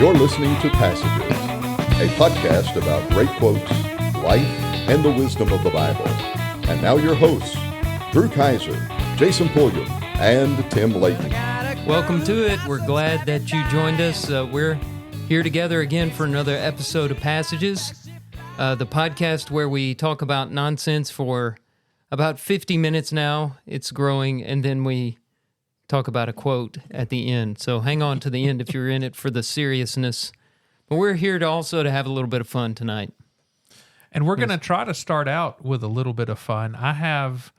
You're listening to Passages, a podcast about great quotes, life, and the wisdom of the Bible. And now your hosts, Drew Kaiser, Jason Pulliam, and Tim Layton. Welcome to it. We're glad that you joined us. We're here together again for another episode of Passages, the podcast where we talk about nonsense for about 50 minutes now. It's growing, and then we talk about a quote at the end. So hang on to the end if you're in it for the seriousness. But we're here to also to have a little bit of fun tonight. And we're going to try to start out with a little bit of fun. I have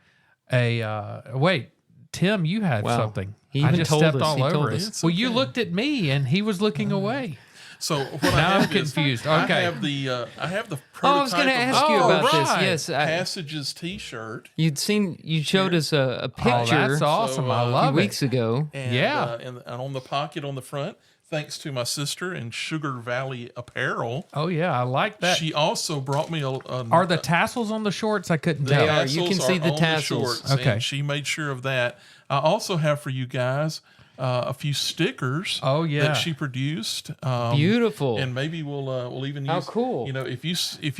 wait, Tim, you had something. He even I just told stepped us. all He over told it. us. Well, you looked at me, and he was looking away. So what Now I'm is, confused. I Okay. have the prototype. I was going to ask you about this. Yes, Passages T-shirt. you showed us a picture Oh, that's awesome. I a few love weeks it. ago. And, Yeah. and on the pocket on the front, thanks to my sister in Sugar Valley Apparel. Oh, yeah, I like that. She also brought me Are the tassels on the shorts? I couldn't They tell. are. You can see the on tassels. shorts, Okay. and she made sure of that. I also have for you guys a few stickers. Oh, yeah. that she produced. Beautiful. And maybe we'll even use. How cool. You know, if you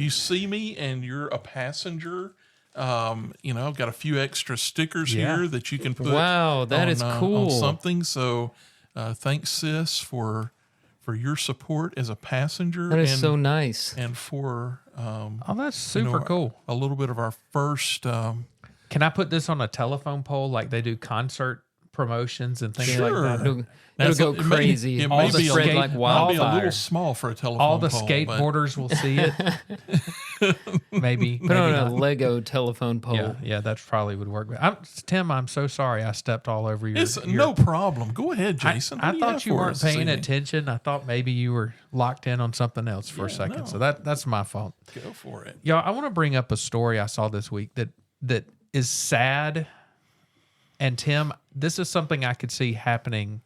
see me and you're a passenger. I've got a few extra stickers Yeah. here that you can put. Wow, that is cool. On something. So, thanks, sis, for your support as a passenger. That is so nice. And for Oh, that's super cool. a little bit of our first. Can I put this on a telephone pole like they do concert promotions and things Sure. like that? It'll That's go it may- crazy. It All may the be a spread little, like might be a wildfire. little small for a telephone All the pole, but- skateboarders will see it. Maybe. Put on maybe a not. Lego telephone pole. Yeah, that probably would work. Tim, I'm so sorry I stepped all over your. It's no problem. Go ahead, Jason. I What do thought have you for weren't us this paying evening? attention. I thought maybe you were locked in on something else for a second. no. So that's my fault. Go for it. Y'all, I want to bring up a story I saw this week that is sad. And Tim, this is something I could see happening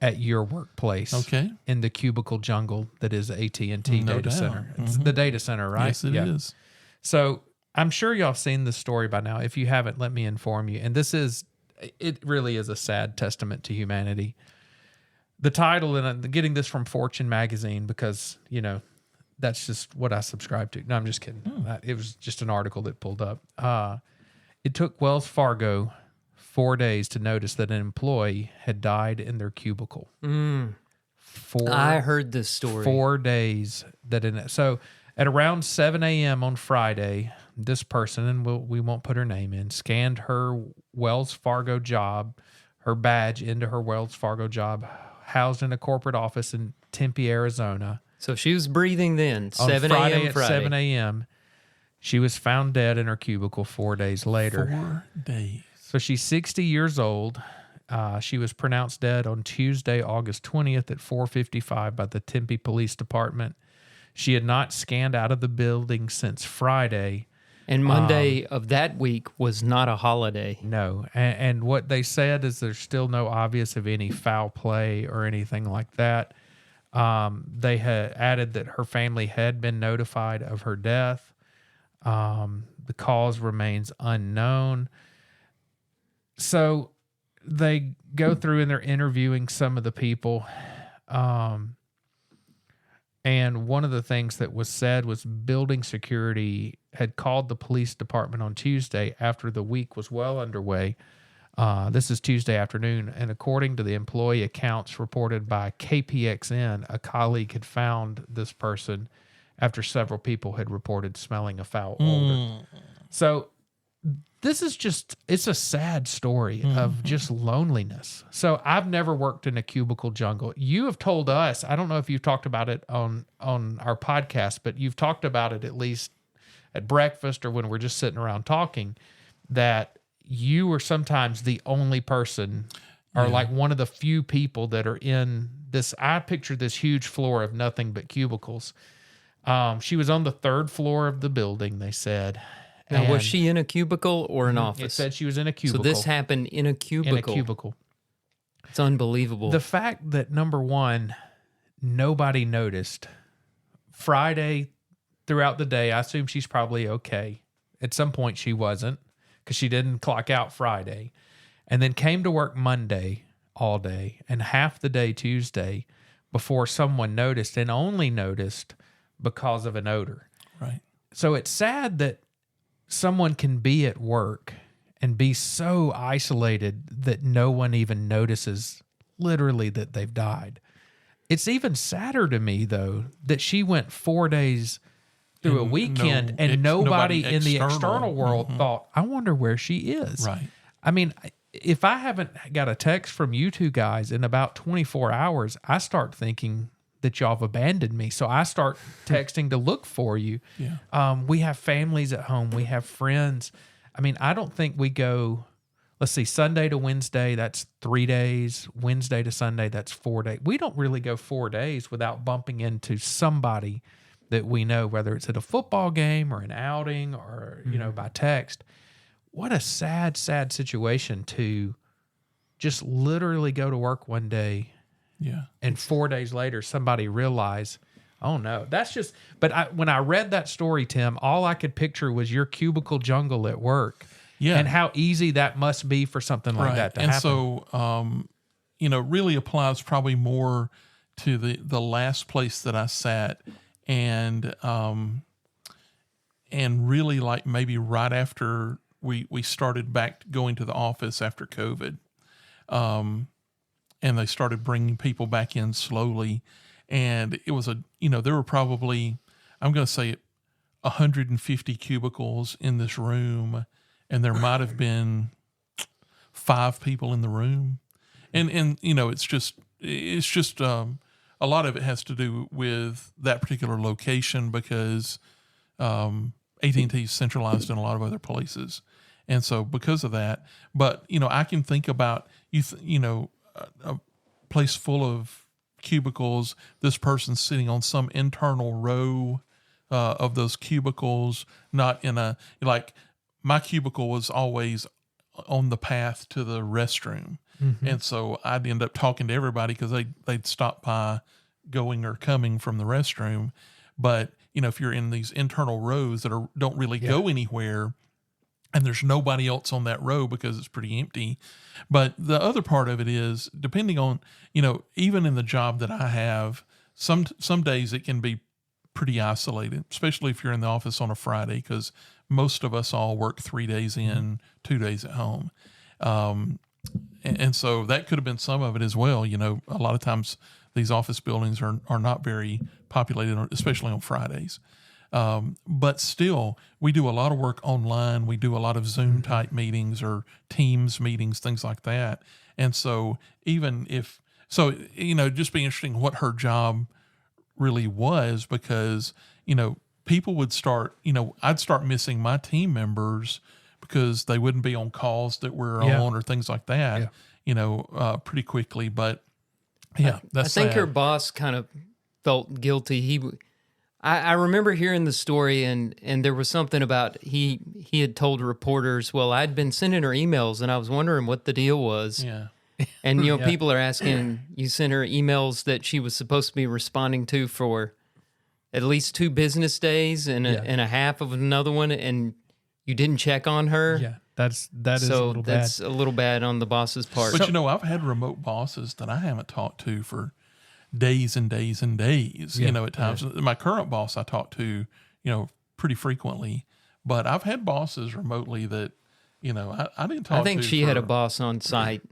at your workplace. Okay. In the cubicle jungle that is AT&T No data doubt. center. It's the data center, right? Yes, it is. So I'm sure y'all have seen this story by now. If you haven't, let me inform you. And it really is a sad testament to humanity. The title, and I'm getting this from Fortune magazine because, that's just what I subscribe to. No, I'm just kidding. It was just an article that pulled up. It took Wells Fargo 4 days to notice that an employee had died in their cubicle. I heard this story. 4 days so at around 7 a.m. on Friday, this person, and we won't put her name in, scanned her Wells Fargo job, her badge into her Wells Fargo job, housed in a corporate office in Tempe, Arizona. So she was breathing then, On 7 Friday a.m. at Friday. 7 a.m., she was found dead in her cubicle 4 days later. 4 days. So she's 60 years old. She was pronounced dead on Tuesday, August 20th at 4:55 by the Tempe Police Department. She had not scanned out of the building since Friday. And Monday of that week was not a holiday. No. And what they said is there's still no obvious of any foul play or anything like that. They had added that her family had been notified of her death. The cause remains unknown. So they go through and they're interviewing some of the people. And one of the things that was said was building security had called the police department on Tuesday after the week was well underway. This is Tuesday afternoon. And according to the employee accounts reported by KPXN, a colleague had found this person after several people had reported smelling a foul odor. So this is it's a sad story of just loneliness. So I've never worked in a cubicle jungle. You have told us, I don't know if you've talked about it on our podcast, but you've talked about it at least at breakfast or when we're just sitting around talking, that you were sometimes the only person or like one of the few people that are in this. I picture this huge floor of nothing but cubicles. She was on the third floor of the building, they said. Now, was And she in a cubicle or an office? It said she was in a cubicle. So this happened in a cubicle. In a cubicle. It's unbelievable. The fact that, number one, nobody noticed. Friday, throughout the day, I assume she's probably okay. At some point, she wasn't because she didn't clock out Friday. And then came to work Monday all day and half the day Tuesday. before someone noticed, and only noticed because of an odor. Right. So it's sad that someone can be at work and be so isolated that no one even notices literally that they've died. It's even sadder to me, though, that she went 4 days through a weekend and nobody in the external world thought, I wonder where she is. Right. I mean, if I haven't got a text from you two guys in about 24 hours, I start thinking that y'all have abandoned me. So I start texting to look for you. Yeah. We have families at home. We have friends. I mean, I don't think we go, let's see, Sunday to Wednesday, that's 3 days. Wednesday to Sunday, that's 4 days. We don't really go 4 days without bumping into somebody that we know, whether it's at a football game or an outing or, you know, by text. What a sad, sad situation to just literally go to work one day. Yeah. And 4 days later, somebody realized, oh no, that's just, but when I read that story, Tim, all I could picture was your cubicle jungle at work. Yeah. And how easy that must be for something like that to happen. And so, really applies probably more to the last place that I sat, and really like maybe right after we started back going to the office after COVID, and they started bringing people back in slowly, and it was there were probably, I'm going to say 150 cubicles in this room, and there might have been 5 people in the room, and it's just a lot of it has to do with that particular location because AT&T is centralized in a lot of other places. And so because of that, but, I can think about, a place full of cubicles, this person's sitting on some internal row of those cubicles, not in like my cubicle was always on the path to the restroom. Mm-hmm. And so I'd end up talking to everybody because they'd stop by going or coming from the restroom. But, if you're in these internal rows that don't really go anywhere, and there's nobody else on that row because it's pretty empty. But the other part of it is, depending on, even in the job that I have, some days it can be pretty isolated, especially if you're in the office on a Friday, because most of us all work 3 days in, 2 days at home. And so that could have been some of it as well. A lot of times these office buildings are not very populated, especially on Fridays. But still, we do a lot of work online. We do a lot of Zoom type meetings or Teams meetings, things like that. And so just be interesting what her job really was, because, people would start, I'd start missing my team members because they wouldn't be on calls that we're on or things like that, pretty quickly. But that's I think sad. her boss kind of felt guilty. I remember hearing the story, and there was something about he had told reporters, well, I'd been sending her emails, and I was wondering what the deal was. Yeah. And, people are asking, you sent her emails that she was supposed to be responding to for at least 2 business days and a half of another one, and you didn't check on her. Yeah, that is a little bad. That's a little bad on the boss's part. But, I've had remote bosses that I haven't talked to for days and days and days, at times. My current boss I talk to, pretty frequently, but I've had bosses remotely that, I didn't talk to. I think she had a boss on site.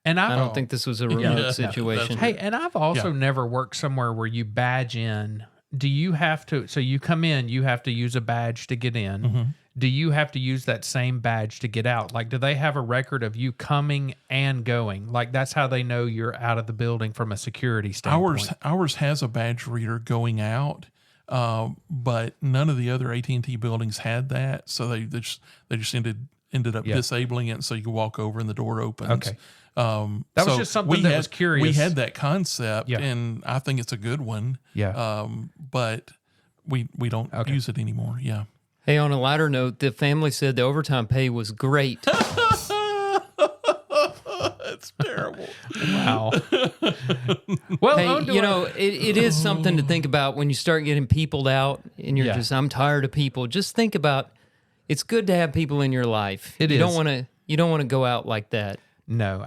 And I don't think this was a remote situation. Hey, and I've also never worked somewhere where you badge in. Do you have to, so you come in, you have to use a badge to get in. Mm-hmm. Do you have to use that same badge to get out? Like, do they have a record of you coming and going? Like, that's how they know you're out of the building from a security standpoint. Ours has a badge reader going out, but none of the other AT&T buildings had that. So they just ended up disabling it, so you could walk over and the door opens. Okay. That was just something that was curious. We had that concept, and I think it's a good one. Yeah. But we don't use it anymore. Yeah. Hey, on a lighter note, the family said the overtime pay was great. That's terrible. Wow. Well, hey, it is something to think about when you start getting peopled out and you're just, I'm tired of people. Just think about, it's good to have people in your life. You don't want to go out like that. No,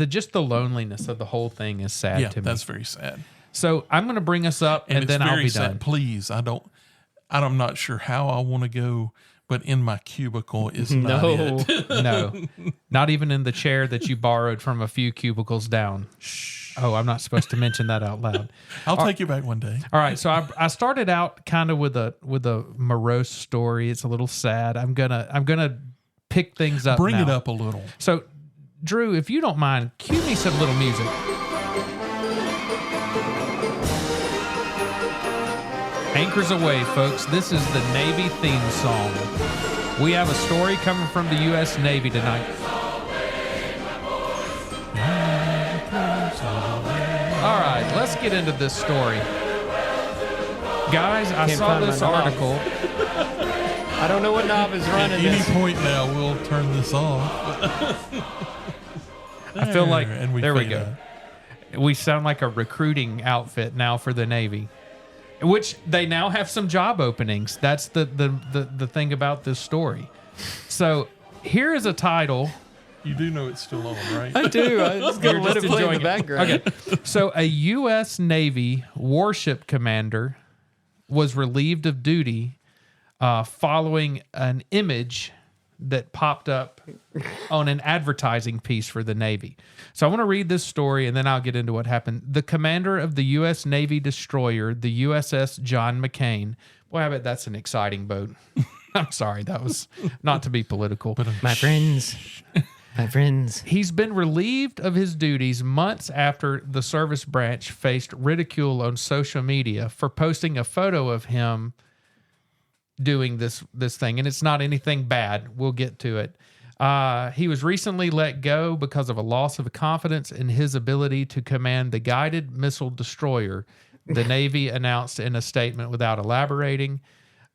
just the loneliness of the whole thing is sad to me. That's very sad. So I'm going to bring us up, and then I'll be done. Please, I'm not sure how I want to go, but in my cubicle is not it. No, not even in the chair that you borrowed from a few cubicles down. Oh, I'm not supposed to mention that out loud. I'll take you back one day. All right, so I started out kind of with a morose story. It's a little sad. I'm gonna pick things up. Bring now. it up a little. So, Drew, if you don't mind, cue me some little music. Anchors away, folks. This is the Navy theme song. We have a story coming from the U.S. Navy tonight. All right, let's get into this story. Guys, I saw this article. I don't know what knob is running At any this. point now, we'll turn this off. I feel like, And there we fade go. out. We sound like a recruiting outfit now for the Navy, which they now have some job openings. That's the thing about this story. So here is a title. You do know it's still on, right? I do. I was going to let it play in enjoying the it. background. Okay. So a U.S. Navy warship commander was relieved of duty following an image that popped up on an advertising piece for the Navy. So I want to read this story, and then I'll get into what happened. The commander of the U.S. Navy destroyer, the USS John McCain. Boy, I bet that's an exciting boat. I'm sorry, that was not to be political. My friends. My friends. He's been relieved of his duties months after the service branch faced ridicule on social media for posting a photo of him doing this thing. And it's not anything bad. We'll get to it. He was recently let go because of a loss of confidence in his ability to command the guided missile destroyer, the Navy announced in a statement without elaborating.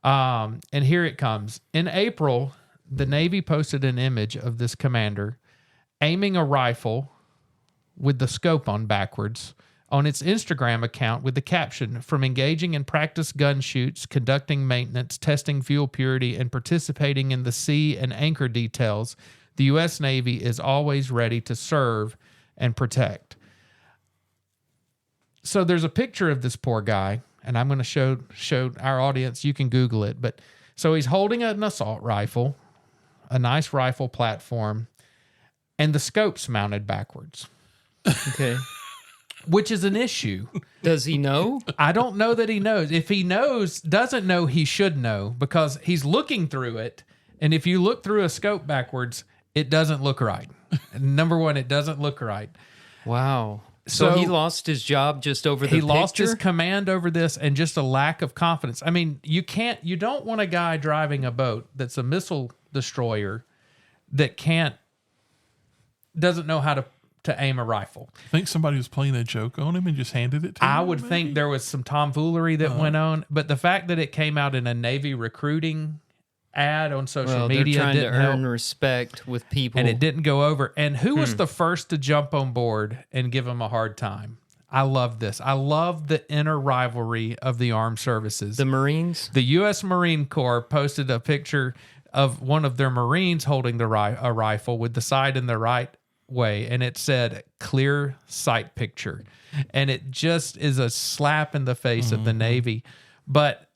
And here it comes. In April, the Navy posted an image of this commander aiming a rifle with the scope on backwards on its Instagram account with the caption, "From engaging in practice gun shoots, conducting maintenance, testing fuel purity, and participating in the sea and anchor details, the U.S. Navy is always ready to serve and protect." So there's a picture of this poor guy, and I'm going to show our audience. You can Google it. But so he's holding an assault rifle, a nice rifle platform, and the scope's mounted backwards. Okay. Which is an issue. Does he know? I don't know that he knows. If he doesn't know, he should know because he's looking through it. And if you look through a scope backwards, it doesn't look right. Number one, it doesn't look right. Wow. So he lost his job just over the picture? He lost his command over this and just a lack of confidence. I mean, you don't want a guy driving a boat that's a missile destroyer that doesn't know how to aim a rifle. I think somebody was playing a joke on him and just handed it to him. I would think there was some tomfoolery that went on, but the fact that it came out in a Navy recruiting ad on social media they're trying didn't to earn help, respect with people. and it didn't go over. And who was the first to jump on board and give him a hard time? I love this. I love the inner rivalry of the armed services. The Marines? The U.S. Marine Corps posted a picture of one of their Marines holding a rifle with the sight in the right way, and it said clear sight picture, and it just is a slap in the face of the Navy. But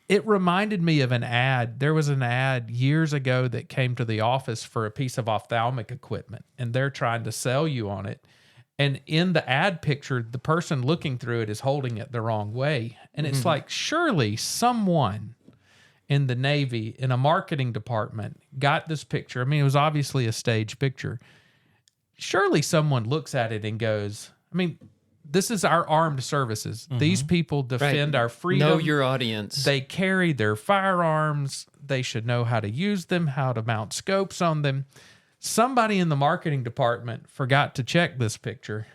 it reminded me of an ad. There was an ad years ago that came to the office for a piece of ophthalmic equipment, and they're trying to sell you on it. And in the ad picture, the person looking through it is holding it the wrong way. And it's like, surely someone in the Navy, in a marketing department, got this picture. I mean, it was obviously a stage picture. Surely someone looks at it and goes, I mean, this is our armed services. These people defend our freedom. Know your audience. They carry their firearms. They should know how to use them, how to mount scopes on them. Somebody in the marketing department forgot to check this picture,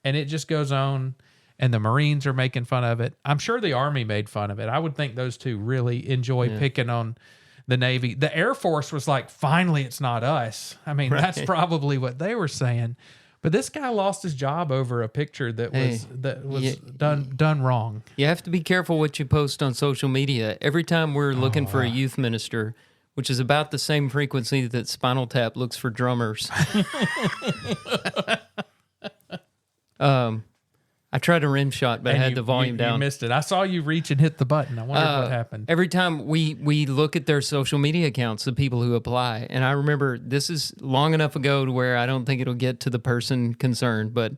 and it just goes on, and the Marines are making fun of it. I'm sure the Army made fun of it. I would think those two really enjoy picking on the Navy. The Air Force was like, finally, it's not us. I mean, that's probably what they were saying. But this guy lost his job over a picture that was done wrong. You have to be careful what you post on social media. Every time we're looking for a youth minister, which is about the same frequency that Spinal Tap looks for drummers. I tried a rim shot, but I had the volume down. You missed it. I saw you reach and hit the button. I wondered what happened. Every time we look at their social media accounts, the people who apply, and I remember this is long enough ago to where I don't think it'll get to the person concerned, but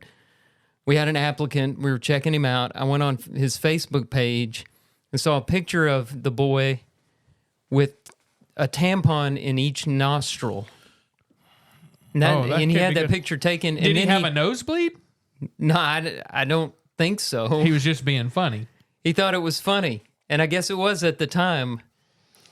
we had an applicant. We were checking him out. I went on his Facebook page and saw a picture of the boy with a tampon in each nostril. And he had that picture taken. Did he have a nosebleed? No, I don't think so. He was just being funny. He thought it was funny, and I guess it was at the time,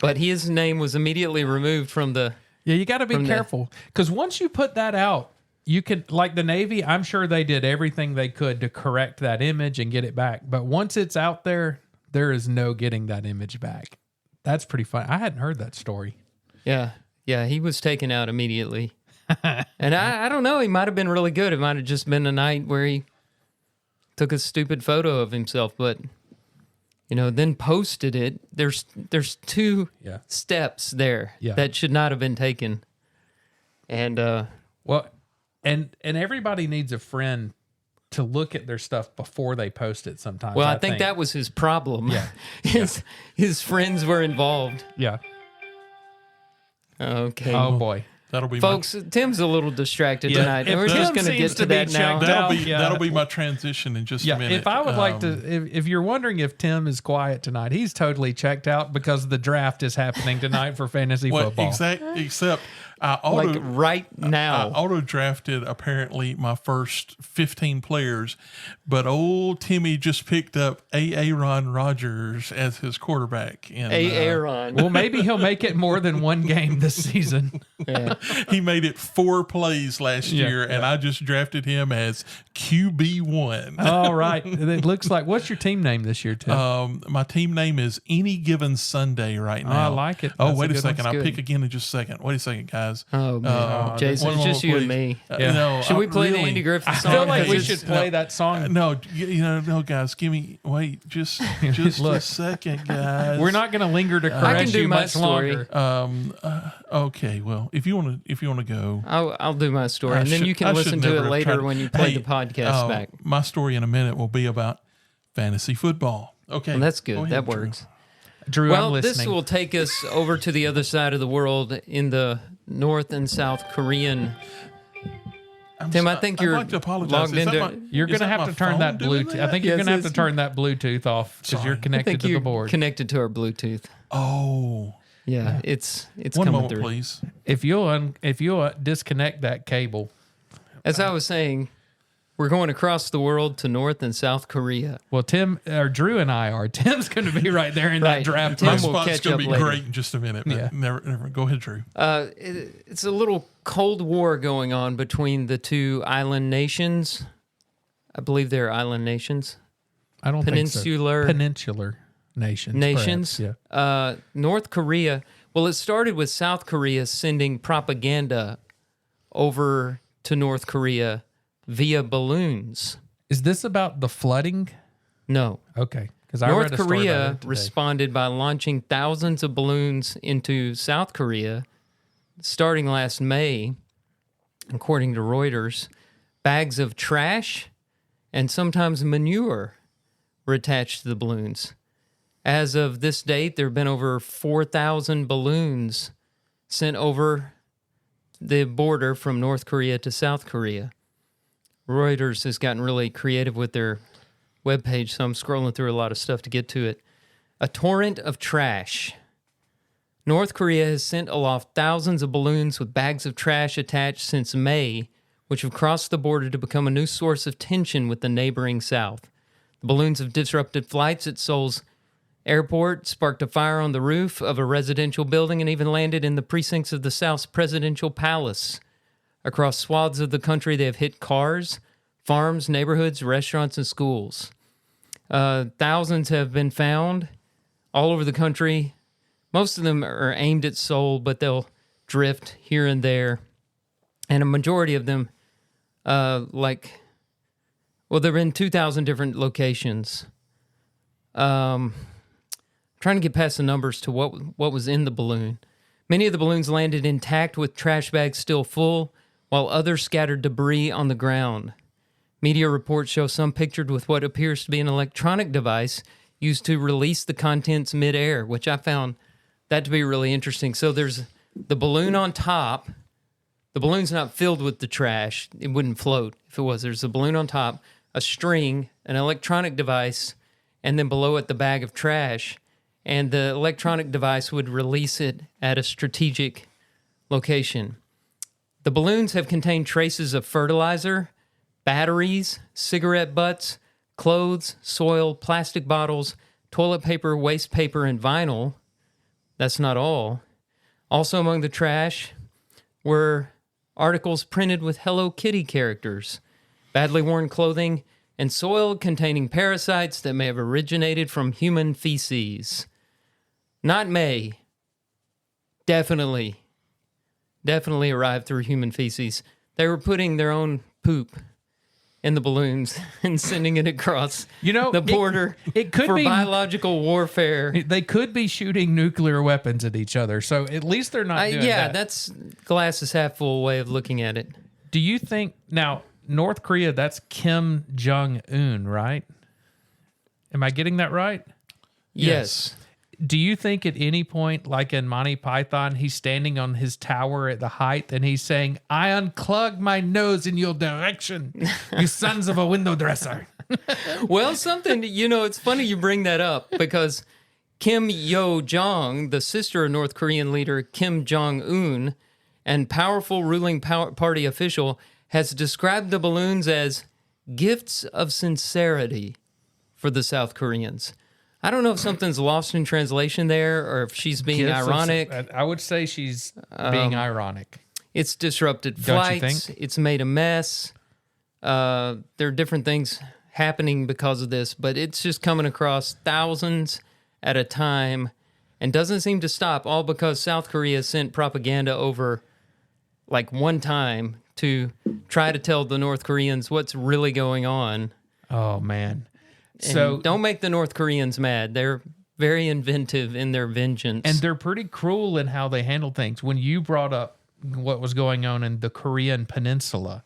but his name was immediately removed from the... Yeah, you got to be careful, because once you put that out, you can, like the Navy, I'm sure they did everything they could to correct that image and get it back, but once it's out there, there is no getting that image back. That's pretty funny. I hadn't heard that story. Yeah, he was taken out immediately. And I don't know, he might have been really good. It might have just been a night where he took a stupid photo of himself, but then posted it. There's two steps there that should not have been taken. And and everybody needs a friend to look at their stuff before they post it sometimes. Well, I think that was his problem. Yeah. His friends were involved. Yeah. Okay. Oh boy. That'll be folks. Tim's a little distracted tonight, and we're just going to get to that now. That'll be my transition in just a minute. If I would like to, if you're wondering if Tim is quiet tonight, he's totally checked out because the draft is happening tonight for fantasy football. Except I auto, right now. I auto drafted apparently my first 15 players, but old Timmy just picked up Aaron Rodgers as his quarterback. Aaron. Well, maybe he'll make it more than one game this season. Yeah. He made it 4 plays last year, and I just drafted him as QB1. All right. It looks like, what's your team name this year, Tim? My team name is Any Given Sunday right now. I like it. Oh, wait a second. I'll pick again in just a second. Wait a second, guys. Oh, man. Jason, it's just you and me. Should we play the Andy Griffith song? I feel like we should play that song. No, guys, just a second, guys. We're not going to linger to correct you much longer. Okay, well, if you want to go, I'll do my story, and then you can listen to it later when you play the podcast back. My story in a minute will be about fantasy football. Okay, well, that's good. That works. Drew, well, I'm listening. This will take us over to the other side of the world in the North and South Korean. Tim, I think you're logged into. You're going to have to turn that Bluetooth. I think you're going to have to turn that Bluetooth off because you're connected to the board. Connected to our Bluetooth. Oh, yeah. It's one coming moment, through. Please. If you'll disconnect that cable. As I was saying, we're going across the world to North and South Korea. Well, Drew and I are. Tim's going to be right there in that draft. My Tim will spot's catch going up to be later. great in just a minute. But never. Go ahead, Drew. It's a little Cold War going on between the two island nations. I believe they're island nations. I don't think so. Peninsular nations. Perhaps, yeah. North Korea. Well, it started with South Korea sending propaganda over to North Korea via balloons. Is this about the flooding? No. Okay. Because North Korea responded by launching thousands of balloons into South Korea starting last May, according to Reuters. Bags of trash and sometimes manure were attached to the balloons. As of this date, there have been over 4,000 balloons sent over the border from North Korea to South Korea. Reuters has gotten really creative with their webpage, so I'm scrolling through a lot of stuff to get to it. A torrent of trash. North Korea has sent aloft thousands of balloons with bags of trash attached since May, which have crossed the border to become a new source of tension with the neighboring South. The balloons have disrupted flights at Seoul's airport, sparked a fire on the roof of a residential building, and even landed in the precincts of the South's presidential palace. Across swaths of the country, they have hit cars, farms, neighborhoods, restaurants, and schools. Thousands have been found all over the country. Most of them are aimed at Seoul, but they'll drift here and there. And a majority of them, there have been 2,000 different locations. Trying to get past the numbers to what was in the balloon. Many of the balloons landed intact with trash bags still full, while others scattered debris on the ground. Media reports show some pictured with what appears to be an electronic device used to release the contents midair, which I found that to be really interesting. So there's the balloon on top. The balloon's not filled with the trash. It wouldn't float if it was. There's a balloon on top, a string, an electronic device, and then below it the bag of trash. And the electronic device would release it at a strategic location. The balloons have contained traces of fertilizer, batteries, cigarette butts, clothes, soil, plastic bottles, toilet paper, waste paper, and vinyl. That's not all. Also among the trash were articles printed with Hello Kitty characters, badly worn clothing, and soil containing parasites that may have originated from human feces. Not may. Definitely arrived through human feces. They were putting their own poop in the balloons and sending it across the border it could for be biological warfare. They could be shooting nuclear weapons at each other, so at least they're not doing that. That's glass is half full way of looking at it. Do you think, now, North Korea, that's Kim Jong-un, right? Am I getting that right? Yes. Do you think at any point, like in Monty Python, he's standing on his tower at the height and he's saying, "I unclogged my nose in your direction, you sons of a window dresser"? Well, it's funny you bring that up because Kim Yo-jong, the sister of North Korean leader Kim Jong-un, and powerful ruling party official, has described the balloons as gifts of sincerity for the South Koreans. I don't know if something's lost in translation there or if she's being ironic. I would say she's being ironic. It's disrupted Don't you flights. think? It's made a mess. There are different things happening because of this, but it's just coming across thousands at a time and doesn't seem to stop, all because South Korea sent propaganda over like one time to try to tell the North Koreans what's really going on. Oh, man. So don't make the North Koreans mad. They're very inventive in their vengeance. And they're pretty cruel in how they handle things. When you brought up what was going on in the Korean Peninsula,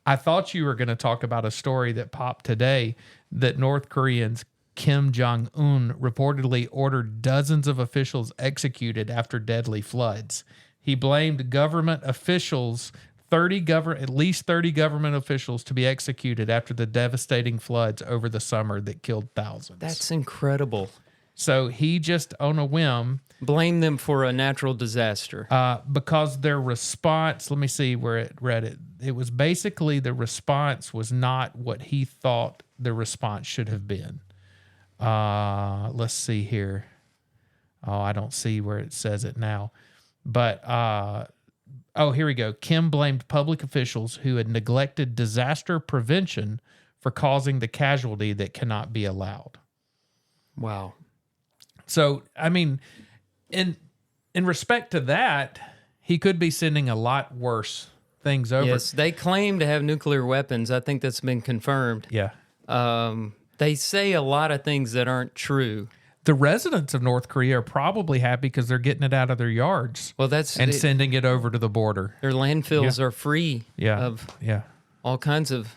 I thought you were going to talk about a story that popped today that North Koreans Kim Jong-un reportedly ordered dozens of officials executed after deadly floods. He blamed government officials, at least 30 government officials, to be executed after the devastating floods over the summer that killed thousands. That's incredible. So he just, on a whim, blame them for a natural disaster. because their response, let me see where it read it. It was basically the response was not what he thought the response should have been. Let's see here. Oh, I don't see where it says it now. But, here we go. Kim blamed public officials who had neglected disaster prevention for causing the casualty that cannot be allowed. Wow. So, I mean, in respect to that, he could be sending a lot worse things over. Yes, they claim to have nuclear weapons. I think that's been confirmed. Yeah. They say a lot of things that aren't true. The residents of North Korea are probably happy because they're getting it out of their yards. Well, sending it over to the border. Their landfills are free of all kinds of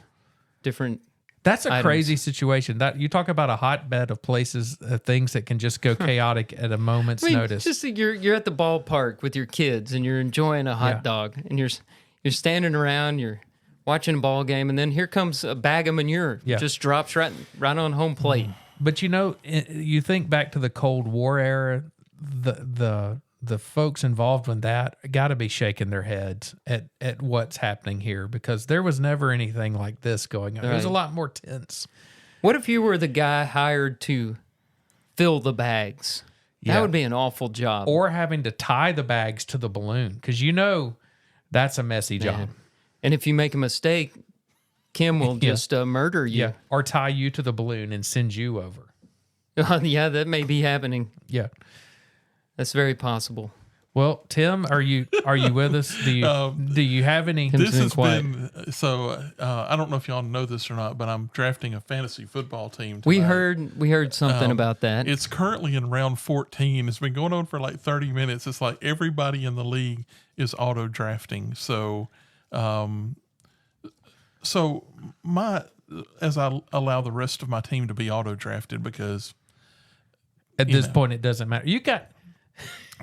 different That's a items. crazy situation. That you talk about a hotbed of places, things that can just go chaotic at a moment's notice. Just you're at the ballpark with your kids and you're enjoying a hot dog and you're standing around, you're watching a ball game, and then here comes a bag of manure. Yeah. Just drops right on home plate. But you think back to the Cold War era, the folks involved in that got to be shaking their heads at what's happening here because there was never anything like this going on. It was a lot more tense. What if you were the guy hired to fill the bags? That would be an awful job. Or having to tie the bags to the balloon because that's a messy job. And if you make a mistake, Kim will just murder you. Yeah, or tie you to the balloon and send you over. Yeah, that may be happening. Yeah. That's very possible. Well, Tim, are you with us? Do you have any? Tim's This been has quiet. been so. I don't know if y'all know this or not, but I'm drafting a fantasy football team. We tonight. heard something about that. It's currently in round 14. It's been going on for like 30 minutes. It's like everybody in the league is auto drafting. So, as I allow the rest of my team to be auto drafted because At this point, it doesn't matter. You got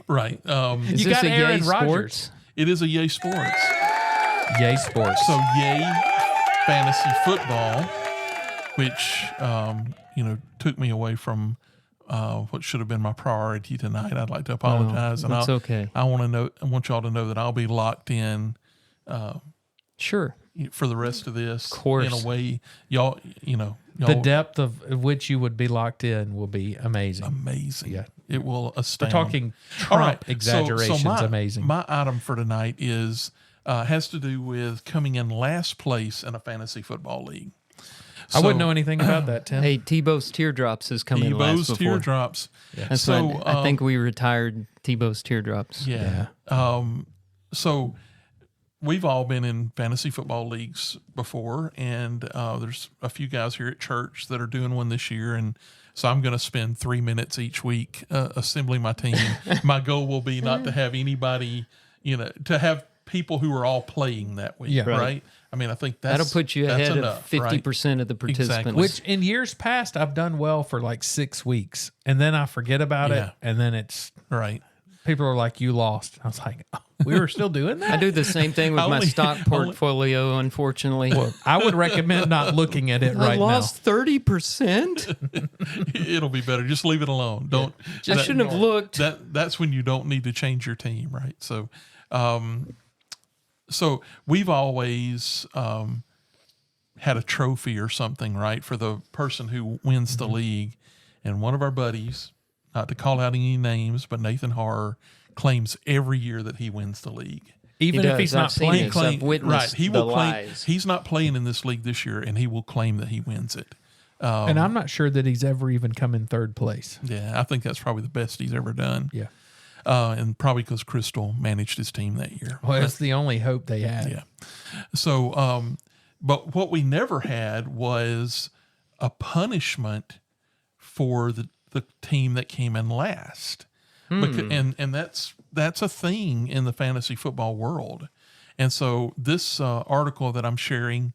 right. Is you this got a Aaron Yay Rodgers. Sports? It is a Yay Sports. Yay Sports. So Yay Fantasy Football, which took me away from what should have been my priority tonight. I'd like to apologize, and that's okay. I want y'all to know that I'll be locked in Sure. for the rest of this. Of course. In a way, y'all, the depth of which you would be locked in will be amazing. amazing. Yeah. It will We're astound. talking All Trump right. exaggerations. So Amazing. My item for tonight is has to do with coming in last place in a fantasy football league. I wouldn't know anything about that, Tim. Hey, Tebow's Teardrops has come in last Tebow's before. Teardrops. That's So, why I think we retired Tebow's Teardrops. Yeah. So we've all been in fantasy football leagues before, and there's a few guys here at church that are doing one this year, and so I'm going to spend 3 minutes each week assembling my team. My goal will be not to have anybody, to have people who are all playing that week, Yeah. right? I mean, I think That'll put you that's ahead enough, of right? 50% of the participants. Exactly. Which in years past, I've done well for like 6 weeks, and then I forget about Yeah. it, and then it's Right. people are like, "You lost." I was like, oh, "We were still doing that." I do the same thing with my Only- stock portfolio, unfortunately. I would recommend not looking at it I right lost 30%. It'll be better. Just leave it alone. Don't. I shouldn't have looked. That's when you don't need to change your team, right? So, so we've always had a trophy or something, right, for the person who wins the league. And one of our buddies, not to call out any names, but Nathan Harr claims every year that he wins the league. now. Even He if does. he's I've not seen playing, this. I've witnessed He the will claim lies. he's not playing in this league this year, and he will claim that he wins it. and I'm not sure that he's ever even come in third place. Yeah, I think that's probably the best he's ever done. Yeah, And probably because Crystal managed his team that year. well, it's the only hope they had. Yeah. So, but what we never had was a punishment for the team that came in last. And that's a thing in the fantasy football world. And so this article that I'm sharing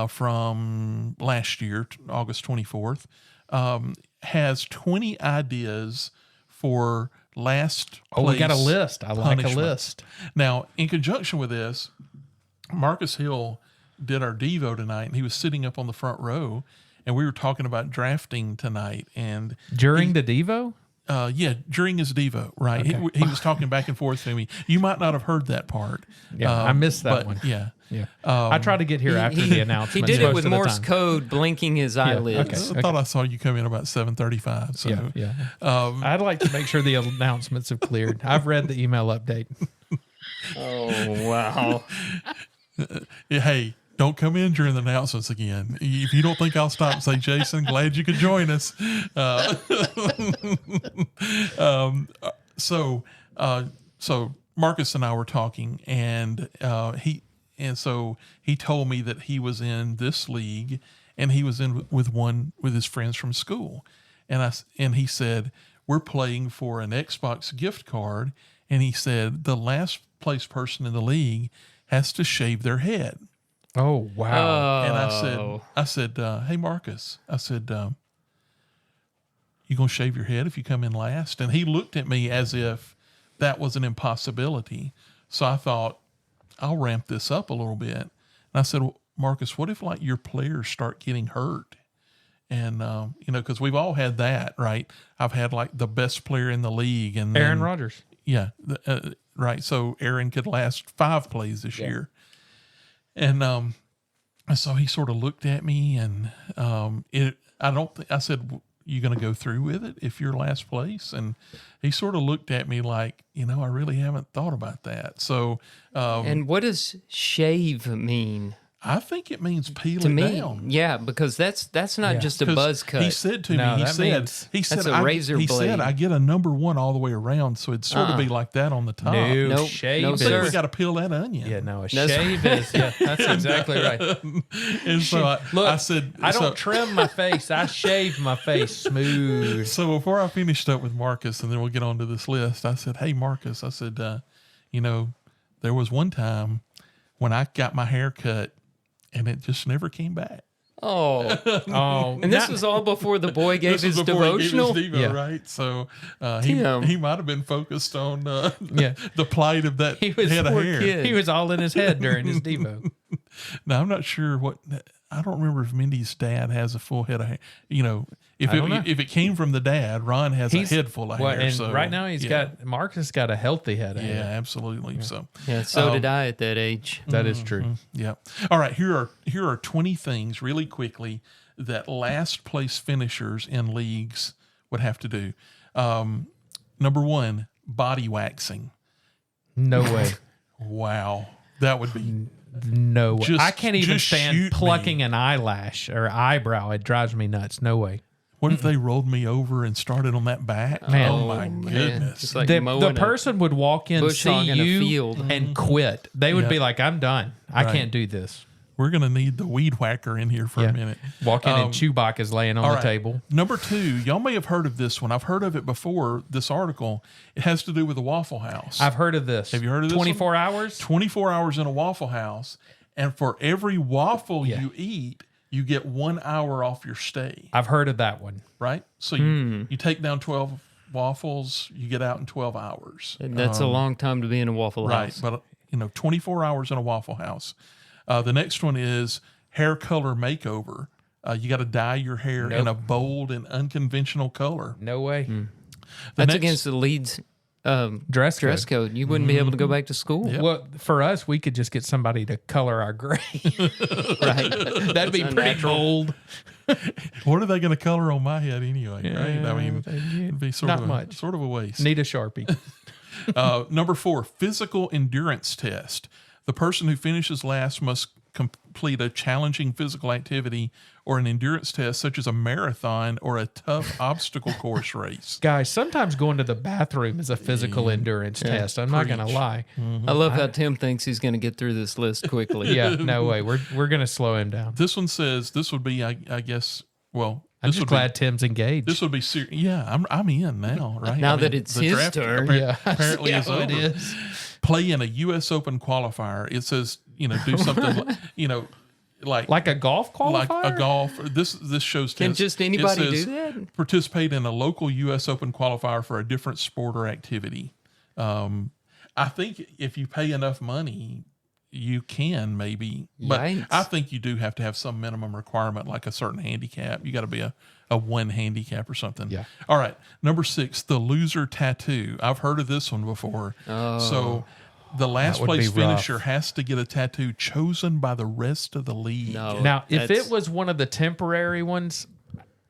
from last year, August 24th, has 20 ideas for last Oh, we got a place list. I like a punishments. list. Now, in conjunction with this, Marcus Hill did our Devo tonight, and he was sitting up on the front row, and we were talking about drafting tonight. And During the Devo? during his Devo, right? Okay. He was talking back and forth to me. You might not have heard that part. Yeah, I missed that but one. Yeah. Yeah. I try to get here after the He announcement. did it most with of the Morse time. code, blinking his eyelids. I thought I saw you come in about 7:35. So Yeah, yeah. I'd like to make sure the announcements have cleared. I've read the email update. Oh, wow. Hey, don't come in during the announcements again. If you don't think I'll stop, say, Jason, glad you could join us. So Marcus and I were talking, and so he told me that he was in this league, and he was in with his friends from school, and he said, we're playing for an Xbox gift card, and he said the last place person in the league has to shave their head. Oh, wow. And I said, hey, Marcus, I said, you going to shave your head if you come in last? And he looked at me as if that was an impossibility. So I thought, I'll ramp this up a little bit. And I said, well, Marcus, what if like your players start getting hurt? And, because we've all had that, right? I've had like the best player in the league. And Aaron then, Rodgers. Yeah. Right. So Aaron could last 5 plays this year. And so he sort of looked at me, and I said, you going to go through with it if you're last place? And he sort of looked at me like, I really haven't thought about that. So, And what does shave mean? I think it means peel To it me, down. yeah, because that's not just a 'Cause buzz cut. He said to No, me, that means- he said, that's a razor he blade. said, I get a number 1 all the way around, so it'd sort of be like that on the top. No, Nope. shave No, is. I think sir. we got to peel that onion. Yeah, no, a That's- shave is. Yeah, that's exactly right. And so Look, I said, I don't so, trim my face. I shave my face smooth. so before I finished up with Marcus, and then we'll get on to this list, I said, hey, Marcus, I said, there was one time when I got my hair cut and it just never came back. Oh, Oh, and this was all before the boy gave This was his before he gave his devotional. Devo, Yeah. right? So Tim. he might have been focused on Yeah. the plight of that He was head of poor hair. kid. he was all in his head during his Devo. Now, I'm not sure I don't remember if Mindy's dad has a full head of hair. If I don't know. if it came from the dad, Ron has a head full of hair. And So right now Marcus got a healthy head of yeah, hair. absolutely. So Yeah, so did I at that age. That is true. yeah. All right, here are 20 things really quickly that last place finishers in leagues would have to do. Number 1, body waxing. No way. Wow, that would be No way. Just- I can't even just stand shoot plucking an eyelash or eyebrow. It drives me nuts. No way. What if they rolled me over and started on that back? Man. Oh my Man, goodness. just like The mowing a person would walk in, bush see hog in a you, field. and quit. They would Yeah. be like, I'm done. I Right. can't do this. We're going to need the weed whacker in here for Yeah. a minute. Walk in and Chewbacca's laying on All the right. table. Number 2, y'all may have heard of this one. I've heard of it before this article. It has to do with the Waffle House. I've heard of this. Have you heard of this 24 hours? 24 hours in a Waffle House, and for every waffle Yeah. you eat, you get 1 hour off your stay, I've heard of that one. right? So you take down 12 waffles, you get out in 12 hours. And that's a long time to be in a Waffle Right, House. but 24 hours in a Waffle House. The next one is hair color makeover. You got to dye your hair in a bold and unconventional color. No way. That's next- against the Leeds Dress dress code. code. You wouldn't be able to go back to school. Yep. Well, for us, we could just get somebody to color our gray. Right. That'd be pretty unnatural. bold. What are they going to color on my head anyway? Right? I mean, Yeah, it'd be not much. sort of a waste. Need a Sharpie. Number 4, physical endurance test. The person who finishes last must complete a challenging physical activity or an endurance test, such as a marathon or a tough obstacle course race. Guys, sometimes going to the bathroom is a physical endurance test. I'm not going to preach. lie. I love how Tim thinks he's going to get through this list quickly. Yeah, no way. We're going to slow him down. This one says this would be, I guess, well, I'm this just would glad Tim's engaged. This would be serious. Yeah, I'm in now, right? Now I mean, that it's the his draft turn. yeah, apparently yeah, is it over. is. Play in a U.S. Open qualifier. It says, do something, Like a golf qualifier? like a golf. This shows Can test. just It anybody says, do that? Participate in a local U.S. Open qualifier for a different sport or activity. I think if you pay enough money, you can maybe. But Yikes. I think you do have to have some minimum requirement, like a certain handicap. You got to be a 1 handicap or something. Yeah. All right. Number 6, the loser tattoo. I've heard of this one before. Oh. So the last would place be rough. finisher has to get a tattoo chosen by the rest of the league. No. Now, if That's- it was one of the temporary ones,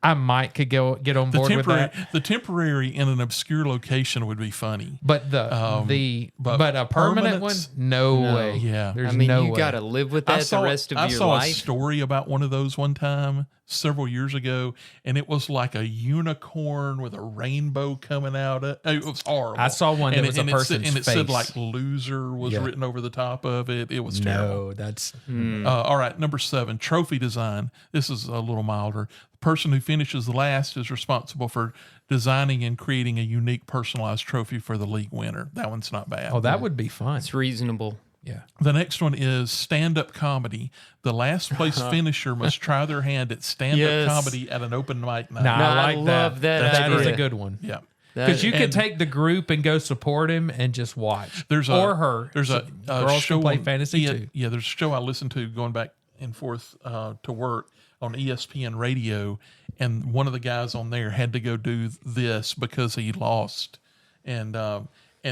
I might could get on board with that. The temporary in an obscure location would be funny. But but a permanent one, permanents? no, No. way. Yeah. There's I mean, no you way. got to live with that the rest of I your saw a life. story about one of those one time several years ago, and it was like a unicorn with a rainbow coming out. It was horrible. I saw one that was a it said- person's and it said face. like "loser" was Yeah. written over the top of it. It was terrible. No, that's All right, number 7, trophy design. This is a little milder. The person who finishes last is responsible for designing and creating a unique, personalized trophy for the league winner. That one's not bad. oh, that would be fun. It's reasonable. Yeah. The next one is stand-up comedy. The last place finisher must try their hand at stand-up Yes. comedy at an open mic night. Nah, No, I I like love that That is idea. a good one. Yeah. Because you could And- take the group and go support him and just watch. There's or her. There's a girls show can play on- fantasy yeah, too. Yeah, there's a show I listen to going back and forth to work on ESPN radio, and one of the guys on there had to go do this because he lost, and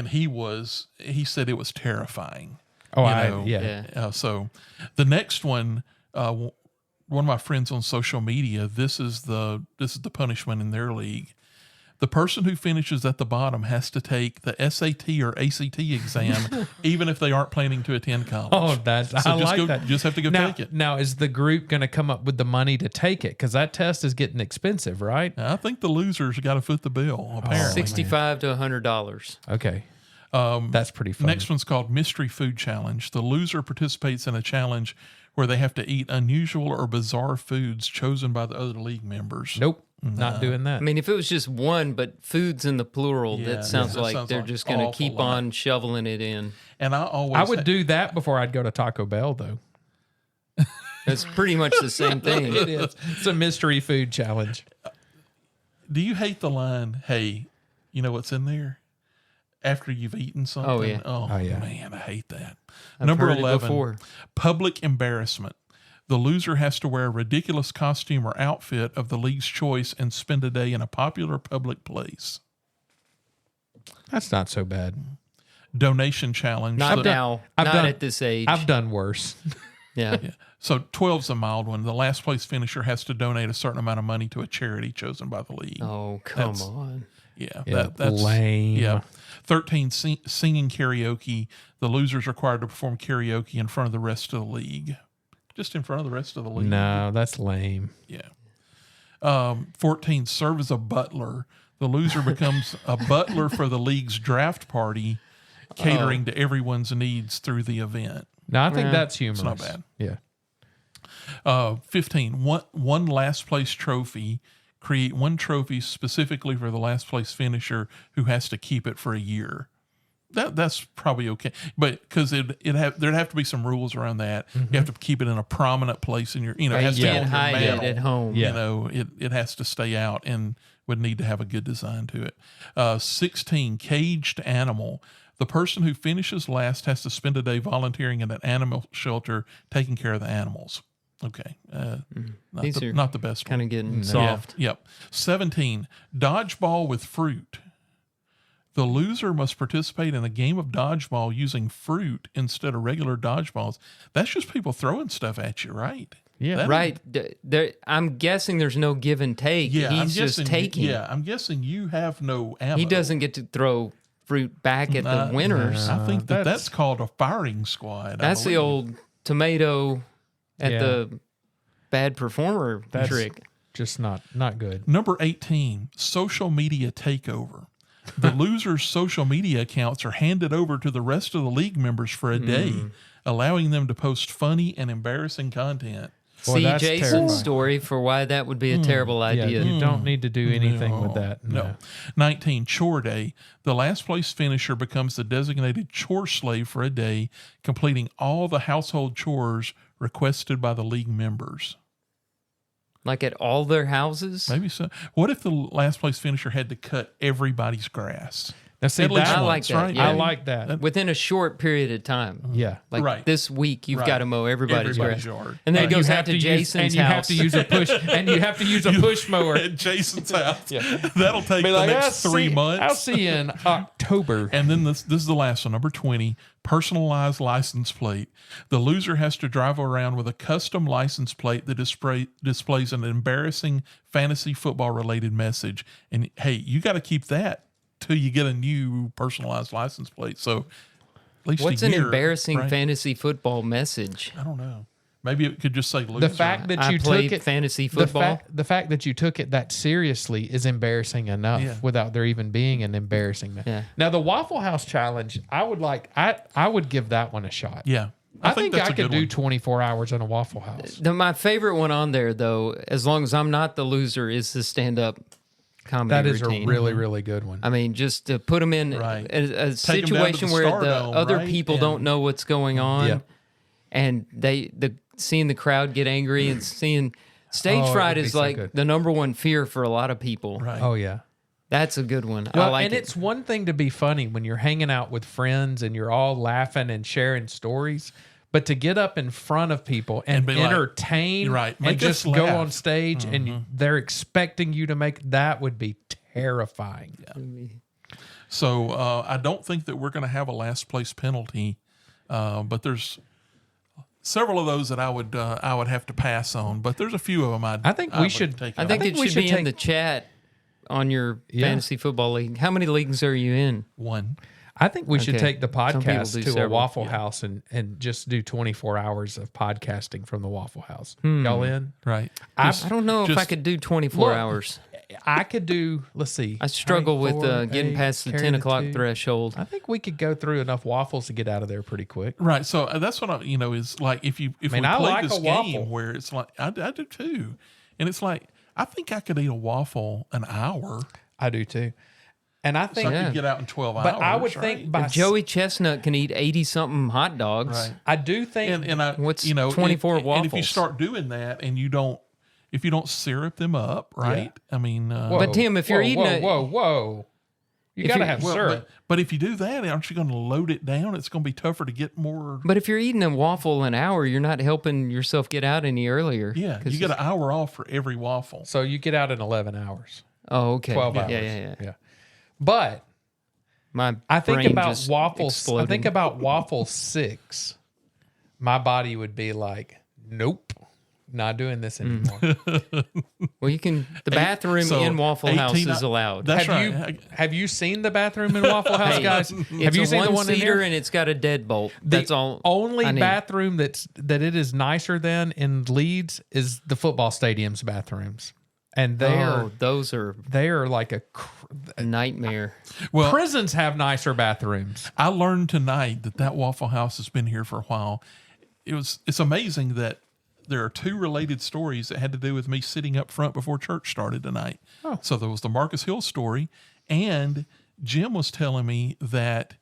he said it was terrifying. Oh, Yeah. So the next one, one of my friends on social media, this is the punishment in their league. The person who finishes at the bottom has to take the SAT or ACT exam, even if they aren't planning to attend college. Oh, that's I like that. Just have to go take it. Now, is the group going to come up with the money to take it? Because that test is getting expensive, right? I think the losers got to foot the bill, apparently. $65 to $100. Okay. That's pretty fun. Next one's called Mystery Food Challenge. The loser participates in a challenge where they have to eat unusual or bizarre foods chosen by the other league members. Nope. Not doing that. I mean, if it was just one, but food's in the plural, Yeah, that sounds that like sounds they're like just going to awful keep lot. on shoveling it in. And I would do that before I'd go to Taco Bell, though. It's pretty much the same thing. It is. It's a mystery food challenge. Do you hate the line, hey, you know what's in there? After you've eaten something? Oh, yeah. Oh, yeah. man, I hate that. I've Number heard it 11, before. public embarrassment. The loser has to wear a ridiculous costume or outfit of the league's choice and spend a day in a popular public place. That's not so bad. Donation challenge. Not So- now. I've Not done- at this age. I've done worse. Yeah. Yeah. So 12's a mild one. The last place finisher has to donate a certain amount of money to a charity chosen by the league. Oh, come That's- on. Yeah, Yeah, that's lame. Yeah. 13, singing karaoke. The loser's required to perform karaoke in front of the rest of the league. Just in front of the rest of the league. No, that's lame. Yeah. 14, serve as a butler. The loser becomes a butler for the league's draft party, catering to everyone's needs through the event. No, I think Yeah. that's humorous. not bad. Yeah. 15, one last place trophy. Create one trophy specifically for the last place finisher who has to keep it for a year. That's probably okay, but because there'd have to be some rules around that. You have to keep it in a prominent place in your, it Right, has you to be can't on your hide it mantle. at home. Yeah. It has to stay out and would need to have a good design to it. 16, caged animal. The person who finishes last has to spend a day volunteering at an animal shelter taking care of the animals. Okay. These are Not the best Kind one. of getting Yeah, soft. Yep. 17, dodgeball with fruit. The loser must participate in a game of dodgeball using fruit instead of regular dodgeballs. That's just people throwing stuff at you, right? Yeah. That- Right. I'm guessing there's no give and take. Yeah, I'm He's just guessing. taking. Yeah, I'm guessing you have no ammo. He doesn't get to throw fruit back at the winners. I think that's- that's called a firing squad. That's the old tomato at Yeah. the bad performer That's trick. just not good. Number 18, social media takeover. The loser's social media accounts are handed over to the rest of the league members for a day, allowing them to post funny and embarrassing content. Boy, See that's Jason's terrifying. story for why that would be a terrible Yeah, idea. you don't need to do anything with that. No. 19, chore day. The last place finisher becomes the designated chore slave for a day, completing all the household chores requested by the league members. Like at all their houses. Maybe so. What if the last place finisher had to cut everybody's grass? Now, see, At least that, I like once, that, right? yeah. I like that. Within a short period of time. Yeah. Like Right. this week, you've Right. got to mow everybody's grass. yard. And then Right. it goes you out have to use- Jason's and you house. have to use a push, and you have to use a push mower. At Jason's house. That'll take Be the like, next 3 months. I'll see you in October. And then this is the last one, number 20, personalized license plate. The loser has to drive around with a custom license plate that displays an embarrassing fantasy football related message. And hey, you got to keep that till you get a new personalized license plate. So at least What's a an year, embarrassing right? fantasy football message? I don't know. Maybe it could just say loser. The fact that I you played took it fantasy football. The fact that you took it that seriously is embarrassing enough Yeah. without there even being an embarrassing. Yeah. Now the Waffle House challenge, I would give that one a shot. Yeah. I think that's I a could good do one. 24 hours in a Waffle House. My favorite one on there, though, as long as I'm not the loser, is the stand-up comedy That is routine. a really, really good one. I mean, just to put them in Right. a Take 'em down to situation the where the Stardome, other right? people And- don't know what's going on, Yeah. and seeing the crowd get angry and seeing stage Oh, it fright would be is so like good. the number one fear for a lot of people. Right. Oh yeah. That's a good one. I Well, like and it. it's one thing to be funny when you're hanging out with friends and you're all laughing and sharing stories, but to get up in front of people and be like, entertain right, and make us just go laugh. on stage and they're expecting you to make that would be terrifying. So I don't think that we're going to have a last place penalty, but there's several of those that I would have to pass on. But there's a few of them I think we would should- take. I think think it we should should be in take- the chat on your fantasy football league. How many leagues are you in? One. I think we should Okay. take the Some people podcast do to a several. Waffle House and just do 24 hours of podcasting from the Waffle House. Y'all in? Right. I don't know if I just- could do 24 Look, hours. I could do, let's see. I struggle with 4, getting 8, past the carry 10 o'clock 2. threshold. I think we could go through enough waffles to get out of there pretty quick. Right. So that's what is like if we I play like this a waffle. game where it's like I do too, and it's like I think I could eat a waffle an hour, I do too. And I so think, I could get out in 12 hours. but I would think right? by Joey Chestnut can eat 80-something hot dogs. Right. I do think and I, What's 24 24 And if you waffles? start doing that and if you don't syrup them up, right? I mean, Whoa, But Tim, if you're whoa, eating whoa. You If got to you- have well, syrup. but if you do that, aren't you going to load it down? It's going to be tougher to get more. But if you're eating a waffle an hour, you're not helping yourself get out any earlier. Yeah, 'Cause you get an hour off for every waffle. So you get out in 11 hours, Oh, okay. 12 yeah, hours. Yeah. But My I think brain about just waffles. exploded. I think about waffle 6. My body would be like, nope, not doing this anymore. Well, you can. The bathroom So, in Waffle 18 House is allowed. That's have right. have you seen the bathroom in Waffle House, Hey, guys? Have It's you a seen the one in one-seater there? and it's got a deadbolt. The That's all. only I need. bathroom that it is nicer than in Leeds is the football stadium's bathrooms, and Oh, those are they are like a nightmare. Well, prisons have nicer bathrooms. I learned tonight that Waffle House has been here for a while. It's amazing that there are 2 related stories that had to do with me sitting up front before church started tonight. Oh. So there was the Marcus Hill story, and Jim was telling me that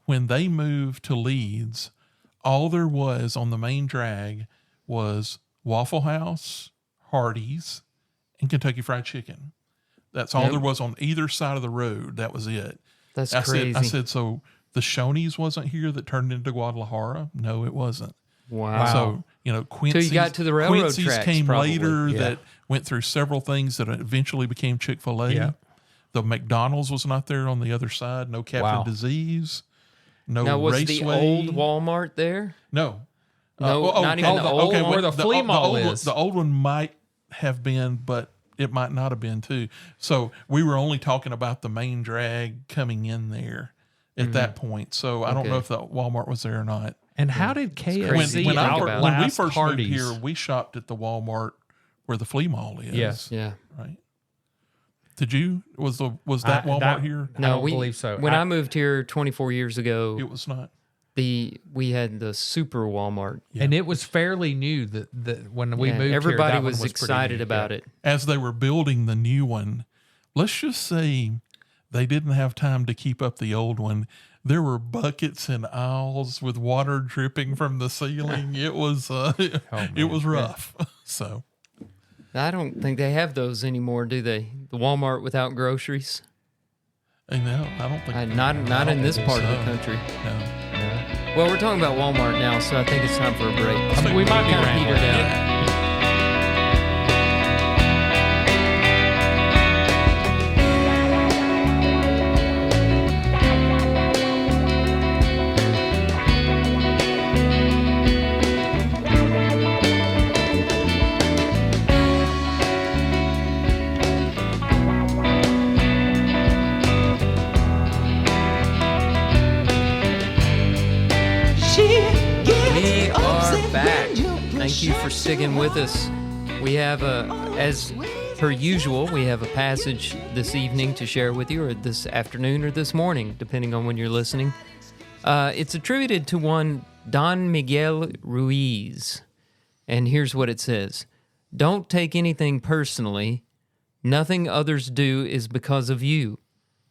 when they moved to Leeds, all there was on the main drag was Waffle House, Hardee's, and Kentucky Fried Chicken. That's all there was on either side of the road. That was it. That's I crazy. said, so the Shoney's wasn't here that turned into Guadalajara? No, it wasn't. Wow. So, Quincy's, got to the railroad Quincy's tracks, came probably. later Yeah. that went through several things that eventually became Chick-fil-A. Yeah. The McDonald's was not there on the other side. No Captain Wow. Disease. No Now, was Raceway. the old Walmart there? No. No, not even the old one where the flea mall old one- is. the old one might have been, but it might not have been too. So we were only talking about the main drag coming in there at that point. So I don't Okay. know if the Walmart was there or not. And how did KFC crazy. When outlast we first Hardee's? moved here, we shopped at the Walmart where the flea mall is. Yes. Yeah. Right. Did you? Was that Walmart here? I don't believe so. When I moved here 24 years ago, It was not. we had the Super Walmart. And it was fairly new that when we Yeah, moved everybody here, that was one was pretty excited new. about Yeah. it. As they were building the new one, let's just say they didn't have time to keep up the old one. There were buckets and aisles with water dripping from the ceiling. It was it was rough. So I don't think they have those anymore, do they? The Walmart without groceries? I don't think Not in this part of the so. country. No. Well, we're talking about Walmart now, so I think it's time for a break. I think we might be kind of rambling. petered out. Yeah. We are back. Thank you for sticking with us. We have as per usual, we have a passage this evening to share with you, or this afternoon, or this morning, depending on when you're listening. It's attributed to one Don Miguel Ruiz. And here's what it says. Don't take anything personally. Nothing others do is because of you.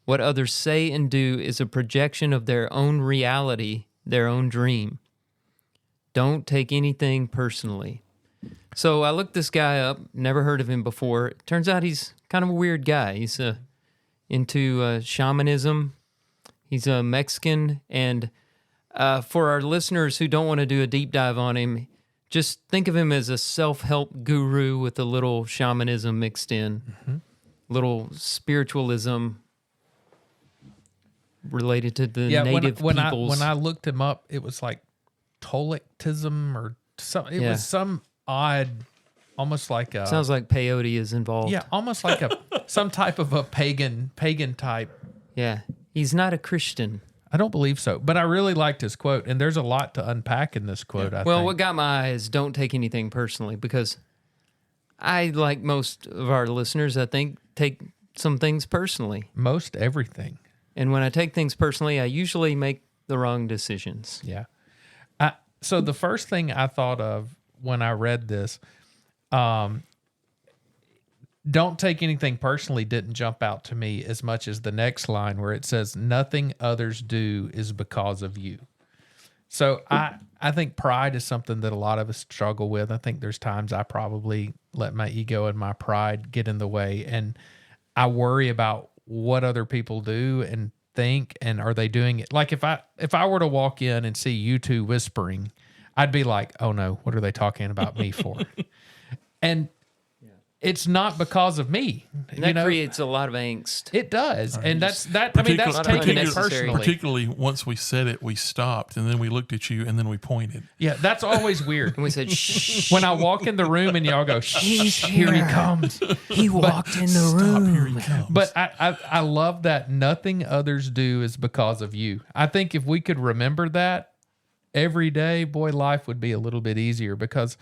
What others say and do is a projection of their own reality, their own dream. Don't take anything personally. So I looked this guy up, never heard of him before. Turns out he's kind of a weird guy. He's into shamanism. He's a Mexican. And for our listeners who don't want to do a deep dive on him, just think of him as a self-help guru with a little shamanism mixed in, little spiritualism related to the native peoples. When I looked him up, it was like Tolektism or some. It Yeah. was some odd almost like a Sounds like peyote is involved. yeah, almost like some type of a pagan type. Yeah. He's not a Christian. I don't believe so, but I really liked his quote, and there's a lot to unpack in this quote. I Well, think. what got my eye is don't take anything personally, because I, like most of our listeners, I think, take some things personally. Most everything. And when I take things personally, I usually make the wrong decisions. Yeah. So the first thing I thought of when I read this, don't take anything personally didn't jump out to me as much as the next line where it says, nothing others do is because of you. So I think pride is something that a lot of us struggle with. I think there's times I probably let my ego and my pride get in the way, and I worry about what other people do and think, and are they doing it? Like if I were to walk in and see you two whispering, I'd be like, oh no, what are they talking about me for? And it's not because of me. And that creates a lot of angst. It does. And that's taking it unnecessary. personally. Particularly once we said it, we stopped, and then we looked at you, and then we pointed. Yeah, that's always weird. And we said, shh. When I walk in the room and y'all go, shh, here he comes. He walked in the Stop, room. here he comes. But I love that nothing others do is because of you. I think if we could remember that every day, boy, life would be a little bit easier, because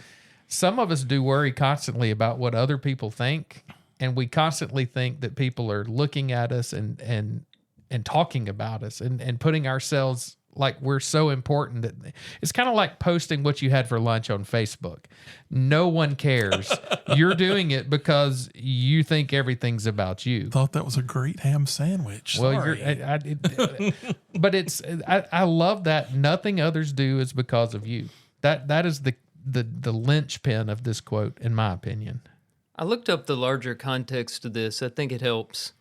some of us do worry constantly about what other people think, and we constantly think that people are looking at us and talking about us and putting ourselves like we're so important that it's kind of like posting what you had for lunch on Facebook. No one cares. You're doing it because you think everything's about you. Thought that was a great ham sandwich. Well, Sorry. but I love that nothing others do is because of you. That is the linchpin of this quote, in my opinion. I looked up the larger context of this. I think it helps.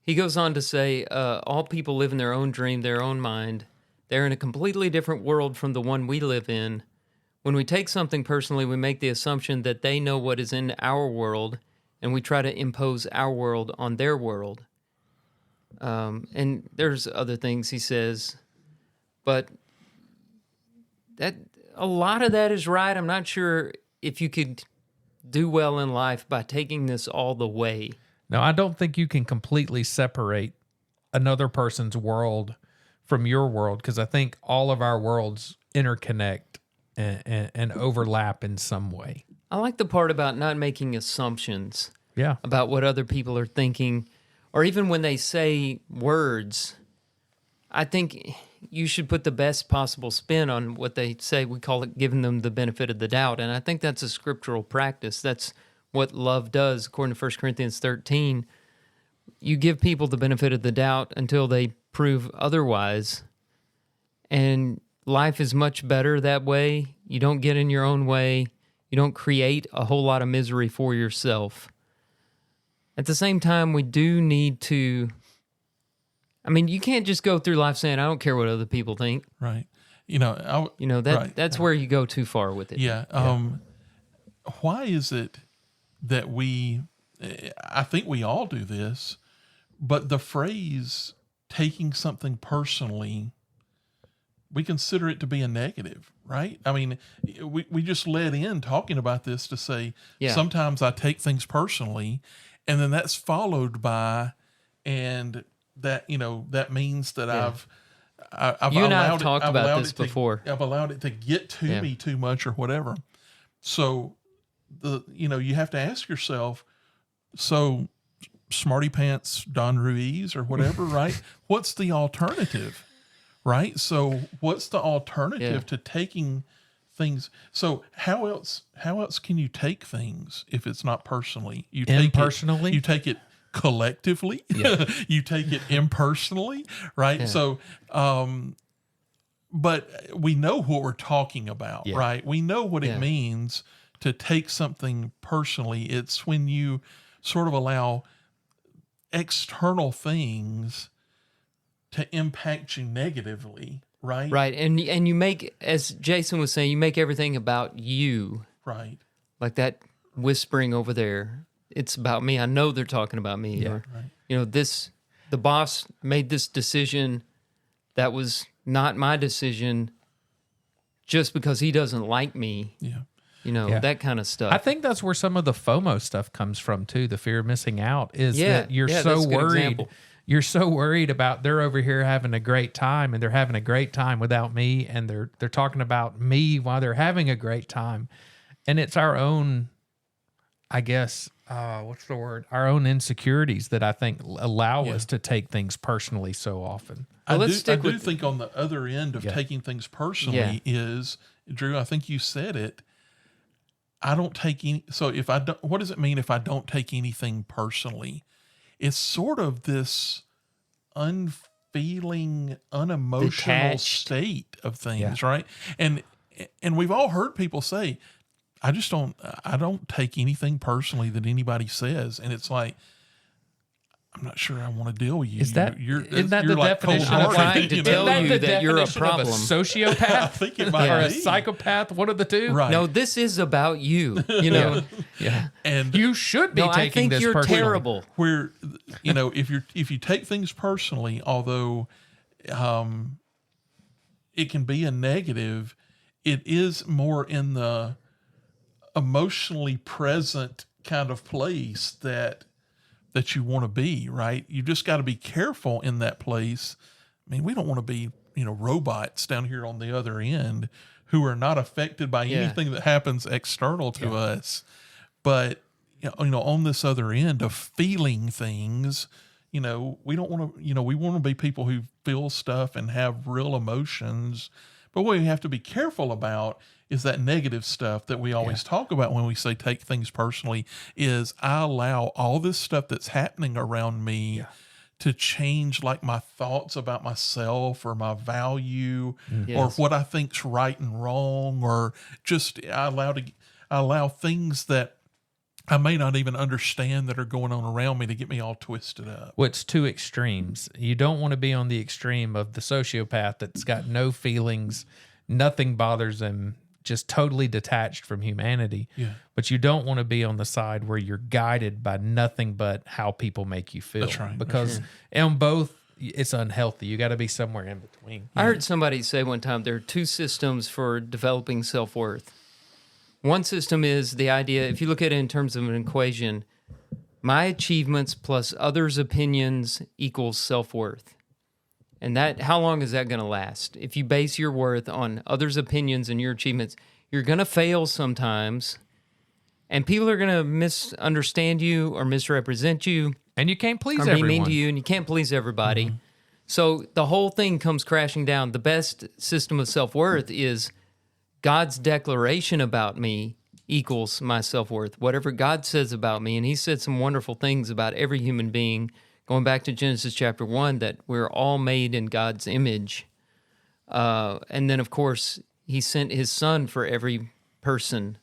He goes on to say, all people live in their own dream, their own mind. They're in a completely different world from the one we live in. When we take something personally, we make the assumption that they know what is in our world, and we try to impose our world on their world. And there's other things he says, but that a lot of that is right. I'm not sure if you could do well in life by taking this all the way. Now, I don't think you can completely separate another person's world from your world, because I think all of our worlds interconnect and overlap in some way. I like the part about not making assumptions Yeah. about what other people are thinking, or even when they say words. I think you should put the best possible spin on what they say. We call it giving them the benefit of the doubt. And I think that's a scriptural practice. That's what love does. According to 1 Corinthians 13, you give people the benefit of the doubt until they prove otherwise. And life is much better that way. You don't get in your own way. You don't create a whole lot of misery for yourself. At the same time, we do need to... I mean, you can't just go through life saying, I don't care what other people think. Right. That's where you go too far with it. Yeah. Why is it that I think we all do this, but the phrase taking something personally, we consider it to be a negative, right? I mean, we just led in talking about this to say, sometimes I take things personally, and then that's followed by, and that, that means that I've you and I have talked about this before. I've allowed it to get to me too much or whatever. So you have to ask yourself, so Smarty Pants Don Ruiz or whatever, right? What's the alternative, right? So what's the alternative to taking things? So how else can you take things if it's not personally? You take Impersonally? You take it collectively. Yeah. You take it impersonally, right? Yeah. So, but we know what we're talking about, right? We know what it means to take something personally. It's when you sort of allow external things to impact you negatively, right? Right. And you make, as Jason was saying, you make everything about you. Right. Like that whispering over there. It's about me. I know they're talking about me. Yeah. Or, the boss made this decision that was not my decision just because he doesn't like me. Yeah. that kind of stuff. I think that's where some of the FOMO stuff comes from too. The fear of missing out is that you're that's so a good worried. example. You're so worried about they're over here having a great time and they're having a great time without me, and they're talking about me while they're having a great time. And it's our own, I guess, what's the word? Our own insecurities that I think allow us to take things personally so often. I do think on the other end of taking things personally is, Drew, I think you said it, I don't take any. So if I don't, what does it mean if I don't take anything personally? It's sort of this unfeeling, unemotional detached state of things, right? And we've all heard people say, I don't take anything personally that anybody says. And it's like, I'm not sure I want to deal with you. Isn't that the like definition I'm of trying to tell you that you're a problem. A sociopath? I think it might or a be. psychopath? One of the two? Right. No, this is about you. Yeah. And You should be No, I taking think this you're personally. terrible. where, if you take things personally, although it can be a negative, it is more in the emotionally present kind of place that you want to be, right? You just got to be careful in that place. I mean, we don't want to be, robots down here on the other end who are not affected by anything that happens external to us. But, on this other end of feeling things, we don't want to, we want to be people who feel stuff and have real emotions. But what we have to be careful about is that negative stuff that we always talk about when we say take things personally, is I allow all this stuff that's happening around me to change like my thoughts about myself or my value or what I think's right and wrong, or just I allow things that I may not even understand that are going on around me to get me all twisted up. What's two extremes? You don't want to be on the extreme of the sociopath that's got no feelings, nothing bothers them, just totally detached from humanity. Yeah. But you don't want to be on the side where you're guided by nothing but how people make you feel. That's right. Because on both, it's unhealthy. You got to be somewhere in between. I heard somebody say one time there are two systems for developing self-worth. One system is the idea, if you look at it in terms of an equation, my achievements plus others' opinions equals self-worth. And how long is that going to last? If you base your worth on others' opinions and your achievements, you're going to fail sometimes, and people are going to misunderstand you or misrepresent you. And you can't please or everyone. be mean to you, and you can't please everybody. Mm-hmm. So the whole thing comes crashing down. The best system of self-worth is God's declaration about me equals my self-worth. Whatever God says about me, and he said some wonderful things about every human being, going back to Genesis chapter 1, that we're all made in God's image. And then, of course, he sent his son for every person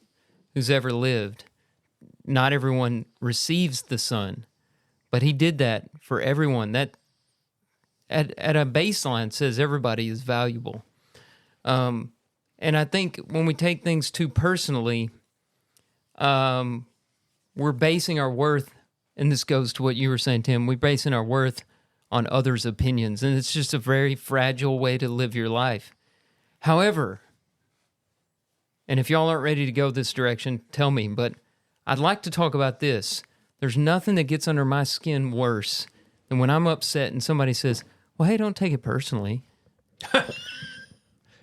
who's ever lived. Not everyone receives the son, but he did that for everyone. That at a baseline says everybody is valuable. And I think when we take things too personally, we're basing our worth, and this goes to what you were saying, Tim, we're basing our worth on others' opinions, and it's just a very fragile way to live your life. However, and if y'all aren't ready to go this direction, tell me, but I'd like to talk about this. There's nothing that gets under my skin worse than when I'm upset and somebody says, well, hey, don't take it personally.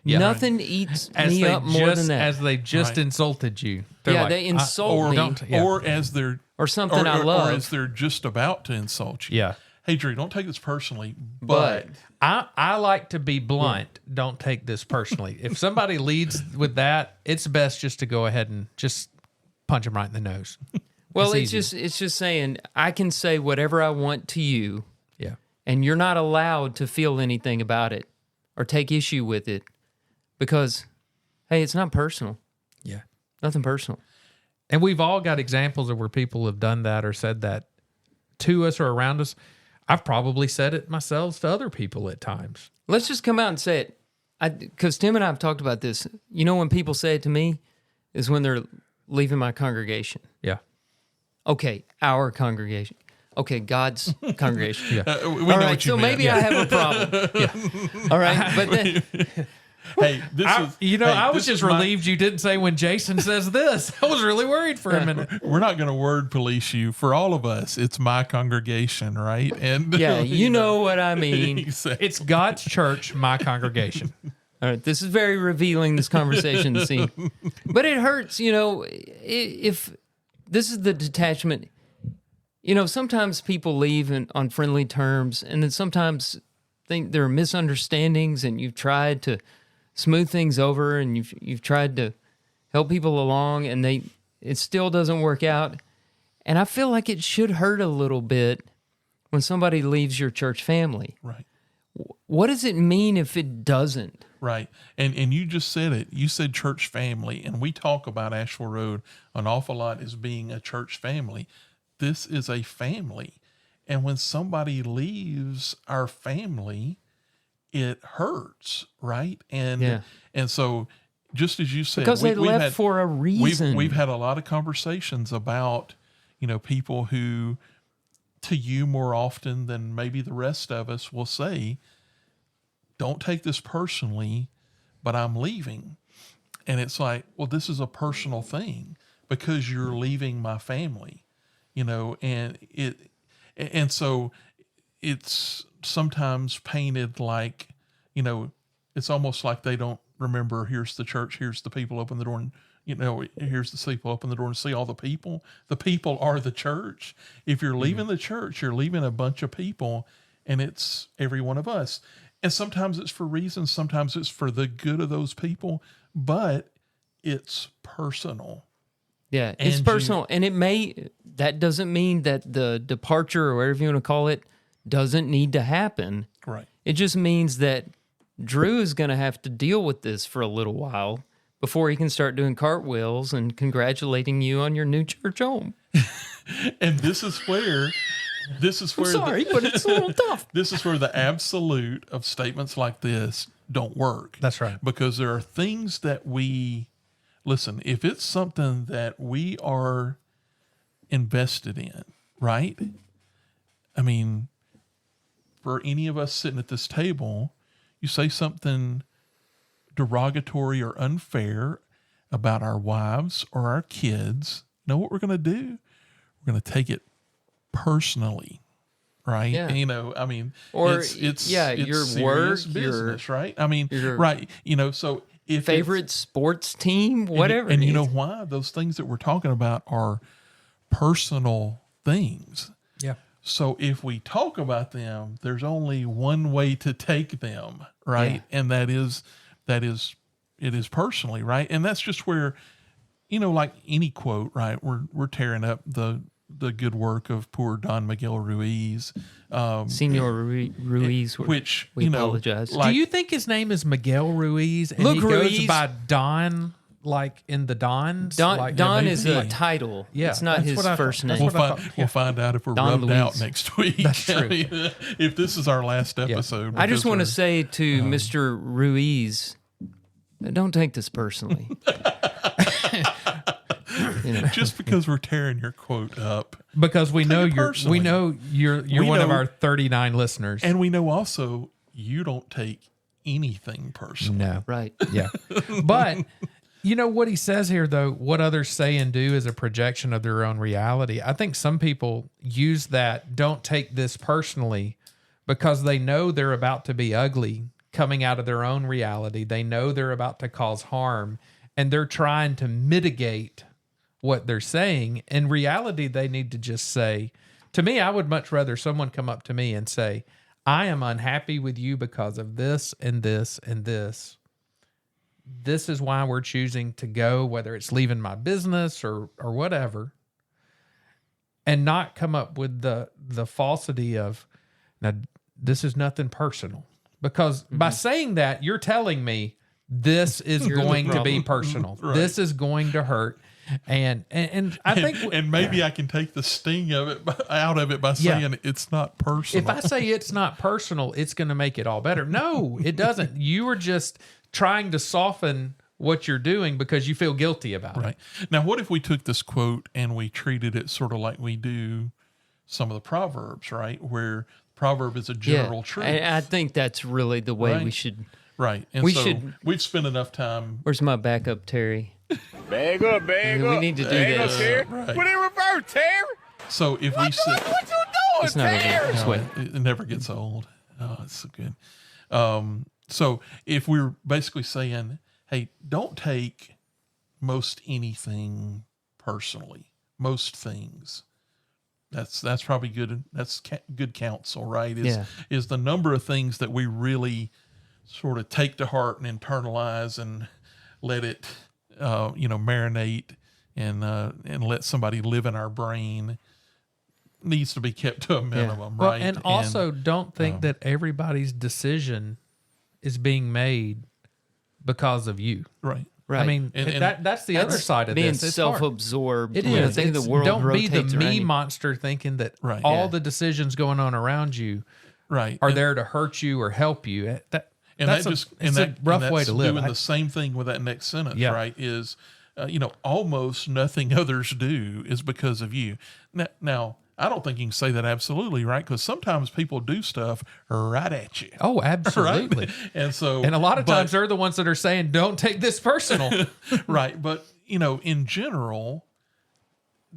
Nothing eats me up more than that. As they just insulted you. They're like, they insult me. Or as they're... Or something I love. Or as they're just about to insult you. Yeah. Hey, Drew, don't take this personally, but... I like to be blunt. Don't take this personally. If somebody leads with that, it's best just to go ahead and just punch them right in the nose. Well, it's just saying, I can say whatever I want to you. Yeah. And you're not allowed to feel anything about it or take issue with it because, hey, it's not personal. Yeah. Nothing personal. And we've all got examples of where people have done that or said that to us or around us. I've probably said it myself to other people at times. Let's just come out and say it. Because Tim and I have talked about this. You know when people say it to me is when they're leaving my congregation. Yeah. Okay, our congregation. Okay, God's congregation. Yeah. We know what you meant. maybe I have a problem. Yeah. All right, but then, Hey, I was just relieved you didn't say when Jason says this. I was really worried for a minute. We're not going to word police you. For all of us, it's my congregation, right? And Yeah, you know what I mean. Exactly. It's God's church, my congregation. All right, this is very revealing, this conversation scene. But it hurts, if this is the detachment. Sometimes people leave on friendly terms, and then sometimes think there are misunderstandings, and you've tried to smooth things over, and you've tried to help people along, and it still doesn't work out. And I feel like it should hurt a little bit when somebody leaves your church family. Right. What does it mean if it doesn't? Right. And you just said it. You said church family, and we talk about Asheville Road an awful lot as being a church family. This is a family. And when somebody leaves our family, it hurts, right? And so just as you said, because they left for a reason. We've had a lot of conversations about, people who, to you more often than maybe the rest of us, will say, don't take this personally, but I'm leaving. And it's like, well, this is a personal thing because you're leaving my family, and so it's sometimes painted like, it's almost like they don't remember, here's the church, here's the people, open the door, and, here's the people, open the door and see all the people. The people are the church. If you're leaving the church, you're leaving a bunch of people, and it's every one of us. And sometimes it's for reasons, sometimes it's for the good of those people, but it's personal. Yeah, it's personal. And that doesn't mean that the departure, or whatever you want to call it, doesn't need to happen. Right. It just means that Drew is going to have to deal with this for a little while before he can start doing cartwheels and congratulating you on your new church home. And this is where I'm sorry, but it's a little tough. This is where the absolute of statements like this don't work. That's right. Because there are things that listen, if it's something that we are invested in, right? I mean, for any of us sitting at this table, you say something derogatory or unfair about our wives or our kids, know what we're going to do? We're going to take it personally, right? Yeah. Or it's your work, business, right? Right. So if favorite sports team, whatever. And you know why? Those things that we're talking about are personal things. Yeah. So if we talk about them, there's only one way to take them, right? Yeah. And it is personally, right? And that's just where, like any quote, right? We're tearing up the good work of poor Don Miguel Ruiz, Senor Ruiz, which we apologize. Do you think his name is Miguel Ruiz and Look, he goes Ruiz. by Don, like in the Dons? Don is a title. Yeah, it's not his first name. We'll find out if we're Don rubbed Luis. out next week. That's true. If this is our last episode. I just because want to we're- say to Mr. Ruiz, don't take this personally. just because we're tearing your quote up. Because we know it you're personally. you're We one of know- our 39 listeners. And we know also you don't take anything personally. No. Right. Yeah. But what he says here, though, what others say and do is a projection of their own reality. I think some people use that, don't take this personally, because they know they're about to be ugly coming out of their own reality. They know they're about to cause harm, and they're trying to mitigate what they're saying. In reality, they need to just say, to me, I would much rather someone come up to me and say, I am unhappy with you because of this and this and this. This is why we're choosing to go, whether it's leaving my business or whatever, and not come up with the falsity of, now, this is nothing personal. Because by saying that, you're telling me this is going to be personal. Right. This is going to hurt. And I think, and maybe I can take the sting of it out of it by saying it's not personal. if I say it's not personal, it's going to make it all better. No, it doesn't. You are just trying to soften what you're doing because you feel guilty about Right. it. Now, what if we took this quote and we treated it sort of like we do some of the Proverbs, right? Where proverb is a general truth. I think that's really the way we Right. should Right. And we've spent enough time. Where's my backup, Terry? Bag up. We need to do this. Right. Put it in reverse, Terry. So if we sit, What you doing, It's not Terry? over. Just wait. it never gets old. Oh, it's so good. So if we're basically saying, hey, don't take most anything personally, most things. That's probably good. That's good counsel, right? Is the number of things that we really sort of take to heart and internalize and let it, marinate and let somebody live in our brain needs to be kept to a minimum, Well, right? and also don't think that everybody's decision is being made because of you. right. Right. I mean, And that's the other side of being this. It's hard. self-absorbed. It when I is. think the It's- world don't be the rotates around me you. monster thinking that Right. all Yeah. the decisions going on around you Right. are there to hurt you or help you. That's a rough way to live. Doing the same thing with that next sentence, Yeah. right? Is almost nothing others do is because of you. Now, I don't think you can say that absolutely, right? Because sometimes people do stuff right at you. Oh, absolutely. Right? And so, And a lot of times they're the ones that are saying, "Don't take this personal." right. But, in general,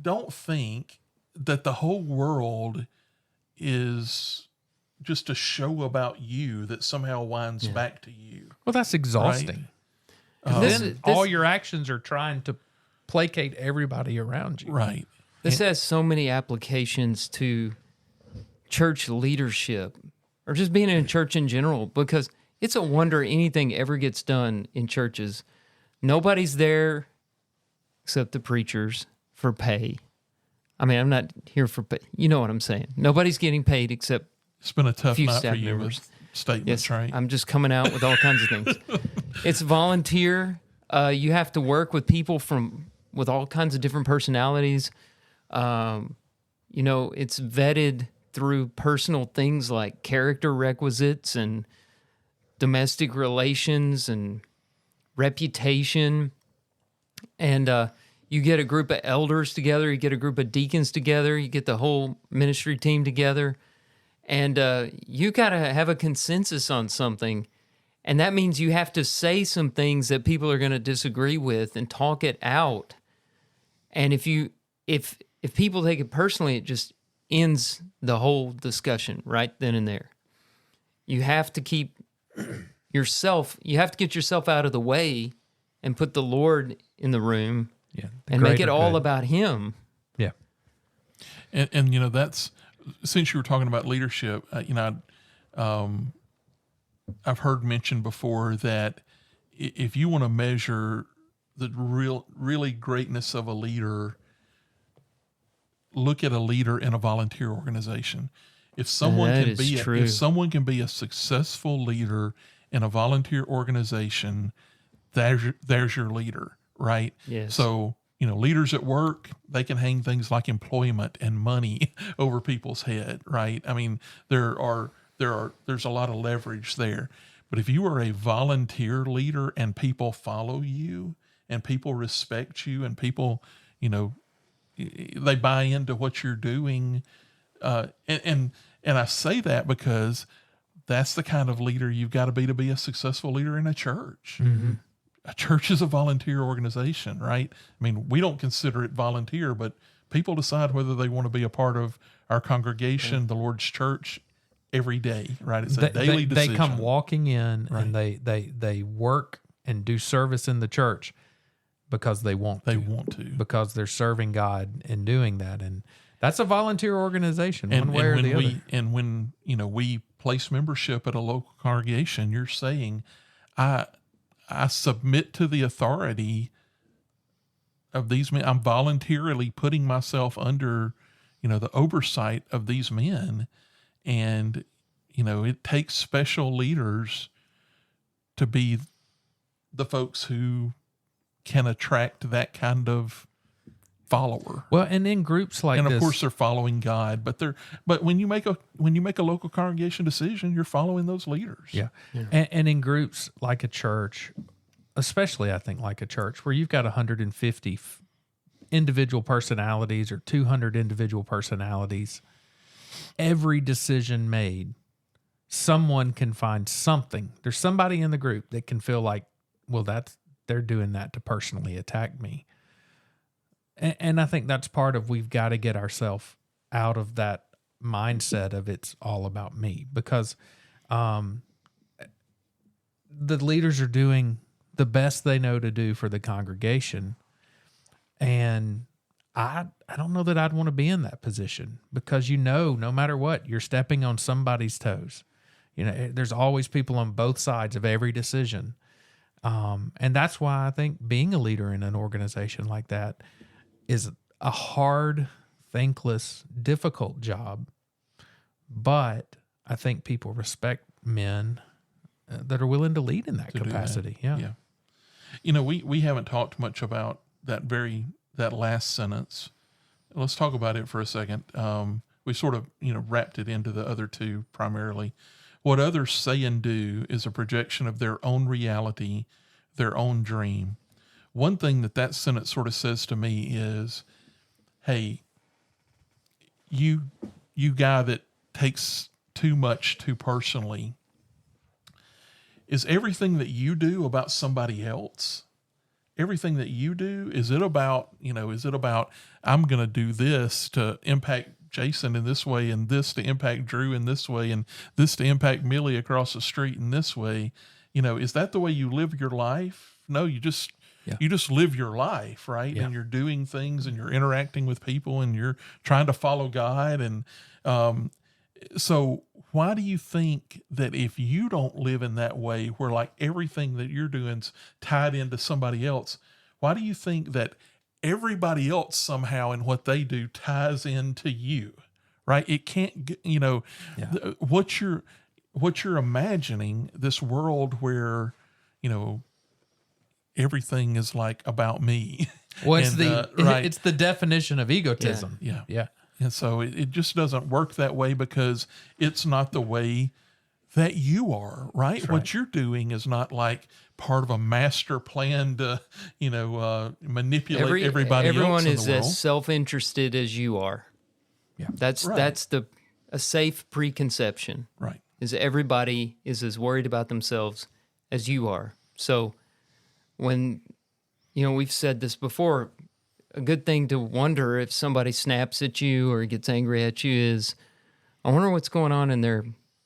don't think that the whole world is just a show about you that somehow winds back to you. Well, that's exhausting. This- All your actions are trying to placate everybody around you. Right. This has so many applications to church leadership or just being in a church in general, because it's a wonder anything ever gets done in churches. Nobody's there except the preachers for pay. I mean, I'm not here for pay. You know what I'm saying? Nobody's getting paid except It's been a tough few night for staff you members. with statements, yes. right? I'm just coming out with all kinds of things. It's volunteer. You have to work with people with all kinds of different personalities. It's vetted through personal things like character requisites and domestic relations and reputation. And you get a group of elders together, you get a group of deacons together, you get the whole ministry team together, and you got to have a consensus on something. And that means you have to say some things that people are going to disagree with and talk it out. And if people take it personally, it just ends the whole discussion right then and there. You have to keep you have to get yourself out of the way and put the Lord in the room and make it all about Him. Yeah. And that's, since you were talking about leadership, I've heard mentioned before that if you want to measure the really greatness of a leader, look at a leader in a volunteer organization. If someone if someone can be a successful leader in a volunteer organization, there's your leader, right? Yes. So, leaders at work, they can hang things like employment and money over people's head, right? I mean, there's a lot of leverage there. But if you are a volunteer leader and people follow you and people respect you and people, they buy into what you're doing, and I say that because that's the kind of leader you've got to be a successful leader in a church. Mm-hmm. A church is a volunteer organization, right? I mean, we don't consider it volunteer, but people decide whether they want to be a part of our congregation, the Lord's church, every day, right? It's a daily decision. They come walking in Right. and they work and do service in the church because they want to. Because they're serving God and doing that. And that's a volunteer organization, one way or the other. And when we place membership at a local congregation, you're saying, I submit to the authority of these men. I'm voluntarily putting myself under, the oversight of these men. And, it takes special leaders to be the folks who can attract that kind of follower. Well, and in groups like And this, of course they're following God, but when you make a local congregation decision, you're following those leaders. yeah. And in groups like a church, especially I think like a church where you've got 150 individual personalities or 200 individual personalities, every decision made someone can find something. There's somebody in the group that can feel like, well, they're doing that to personally attack me. And I think that's part of, we've got to get ourselves out of that mindset of it's all about me, because the leaders are doing the best they know to do for the congregation. And I don't know that I'd want to be in that position, because no matter what, you're stepping on somebody's toes. There's always people on both sides of every decision. And that's why I think being a leader in an organization like that is a hard, thankless, difficult job. But I think people respect men that are willing to lead in that capacity. Yeah. We haven't talked much about that last sentence. Let's talk about it for a second. We sort of, wrapped it into the other two primarily. What others say and do is a projection of their own reality, their own dream. One thing that sentence sort of says to me is, hey, you guy that takes too much too personally, is everything that you do about somebody else? Everything that you do, is it about, I'm going to do this to impact Jason in this way, and this to impact Drew in this way, and this to impact Millie across the street in this way? Is that the way you live your life? No, you just live your life, right? Yeah. And you're doing things, and you're interacting with people, and you're trying to follow God. And so why do you think that if you don't live in that way, where like everything that you're doing's tied into somebody else, why do you think that everybody else somehow in what they do ties into you, right? It can't, what you're imagining, this world where, everything is like about me. Well, it's the definition of egotism. Yeah. And so it just doesn't work that way, because it's not the way that you are, right? That's what you're doing is not like part of a master plan to, manipulate everybody else in the world. Everyone is as self-interested as you are. Yeah. That's a safe preconception. Right. Is everybody is as worried about themselves as you are. So when, we've said this before, a good thing to wonder if somebody snaps at you or gets angry at you is, I wonder what's going on in their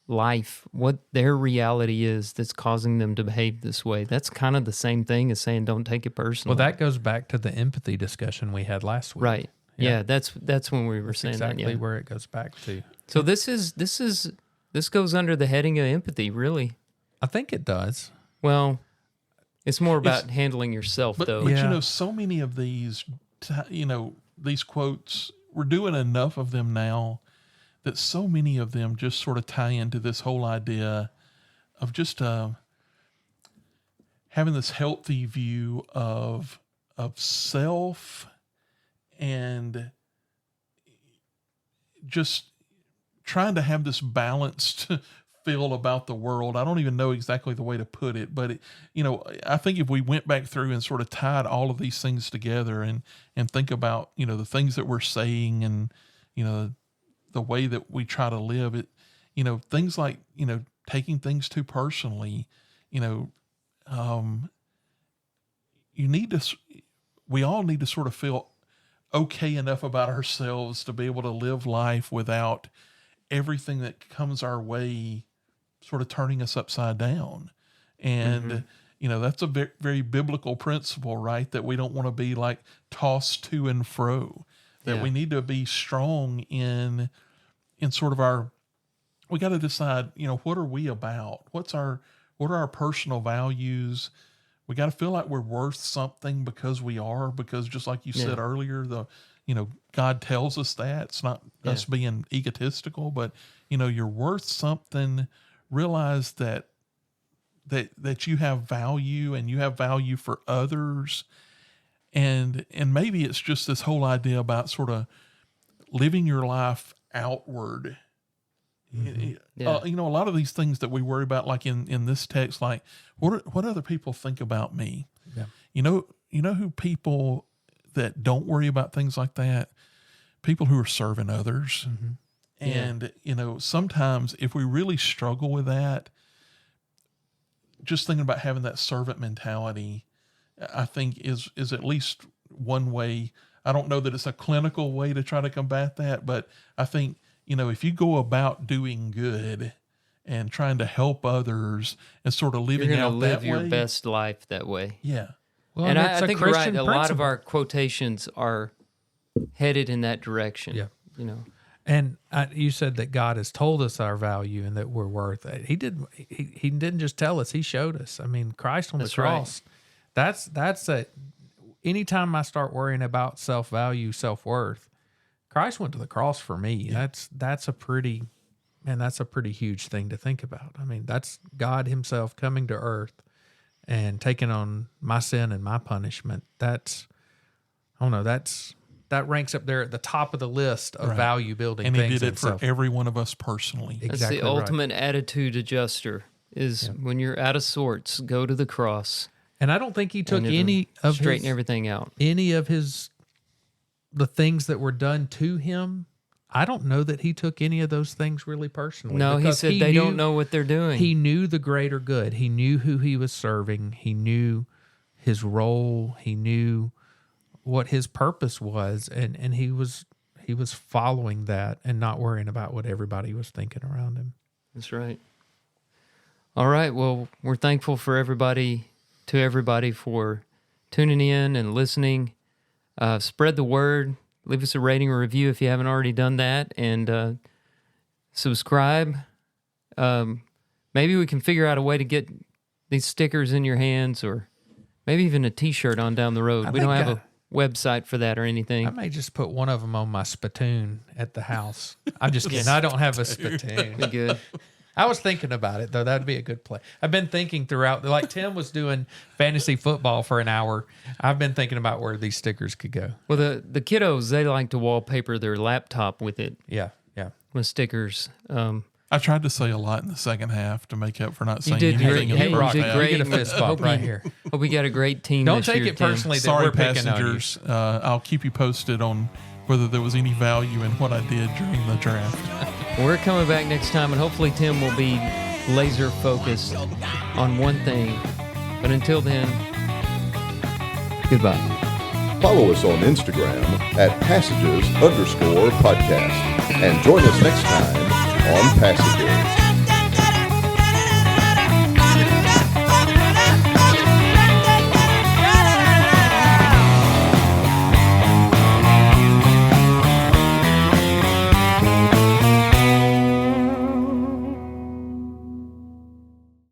life, what their reality is that's causing them to behave this way. That's kind of the same thing as saying don't take it personally. Well, that goes back to the empathy discussion we had last week. Right. Yeah, that's when we were saying exactly that. Yeah. Where it goes back to. So this goes under the heading of empathy, really. I think it does. Well, it's more about handling yourself, though. But so many of these, these quotes, we're doing enough of them now that so many of them just sort of tie into this whole idea of just having this healthy view of self, and just trying to have this balanced feel about the world. I don't even know exactly the way to put it, but I think if we went back through and sort of tied all of these things together and think about, the things that we're saying, and, the way that we try to live it, things like, taking things too personally, we all need to sort of feel okay enough about ourselves to be able to live life without everything that comes our way sort of turning us upside down. And, that's a very, very biblical principle, right? That we don't want to be like tossed to and fro, that we need to be strong in sort of we got to decide, what are we about? What are our personal values? We got to feel like we're worth something because just like you said earlier, God tells us that. It's not us being egotistical, but you're worth something. Realize that you have value, and you have value for others. And maybe it's just this whole idea about sort of living your life outward. A lot of these things that we worry about, like in this text, like what other people think about me. Yeah. Who people that don't worry about things like that? People who are serving others. And, sometimes if we really struggle with that, just thinking about having that servant mentality, I think is at least one way. I don't know that it's a clinical way to try to combat that, but I think, if you go about doing good and trying to help others and sort of living You're going out to live that your way, best life that way. yeah. Well, And it's I a think you're right. Christian A lot of principle. our quotations are headed in that direction. Yeah. And And you said that God has told us our value and that we're worth it. He did. He didn't just tell us; He showed us. I mean, Christ on the That's right. cross. That's a. Anytime I start worrying about self-value, self-worth, Christ went to the cross for me. Yeah. That's a pretty huge thing to think about. I mean, that's God Himself coming to earth and taking on my sin and my punishment. That ranks up there at the top of the list of Right. value building And things. he did in it for self. every one of us personally. that's Exactly the right. ultimate attitude adjuster is when you're out of sorts, go to the cross. And I don't think He took and it'll any of straighten his, everything out. the things that were done to Him. I don't know that He took any of those things really personally. No, he because said they knew- don't know what they're doing. He knew the greater good. He knew who He was serving. He knew His role. He knew what His purpose was, and he was following that and not worrying about what everybody was thinking around Him. That's right. All right. Well, we're thankful for everybody for tuning in and listening. Spread the word. Leave us a rating or review if you haven't already done that, and subscribe. Maybe we can figure out a way to get these stickers in your hands, or maybe even a T-shirt on down the road. We don't have a website for that or anything. I may just put one of them on my spittoon at the house. I'm just kidding. I don't have a spittoon. Be good. I was thinking about it, though. That'd be a good play. I've been thinking throughout, like Tim was doing fantasy football for an hour. I've been thinking about where these stickers could go. Well, the kiddos, they like to wallpaper their laptop with it, Yeah. with stickers. I tried to say a lot in the second half to make up for not saying did anything great. in Hey, the you first did half. great. You get a fist bump right here. Hope we got a great team Don't this take year, it Tim. personally that Sorry, we're picking on you. passengers. I'll keep you posted on whether there was any value in what I did during the draft. We're coming back next time, and hopefully Tim will be laser focused on one thing. But until then, goodbye. Follow us on Instagram at passages_podcast and join us next time on Passages.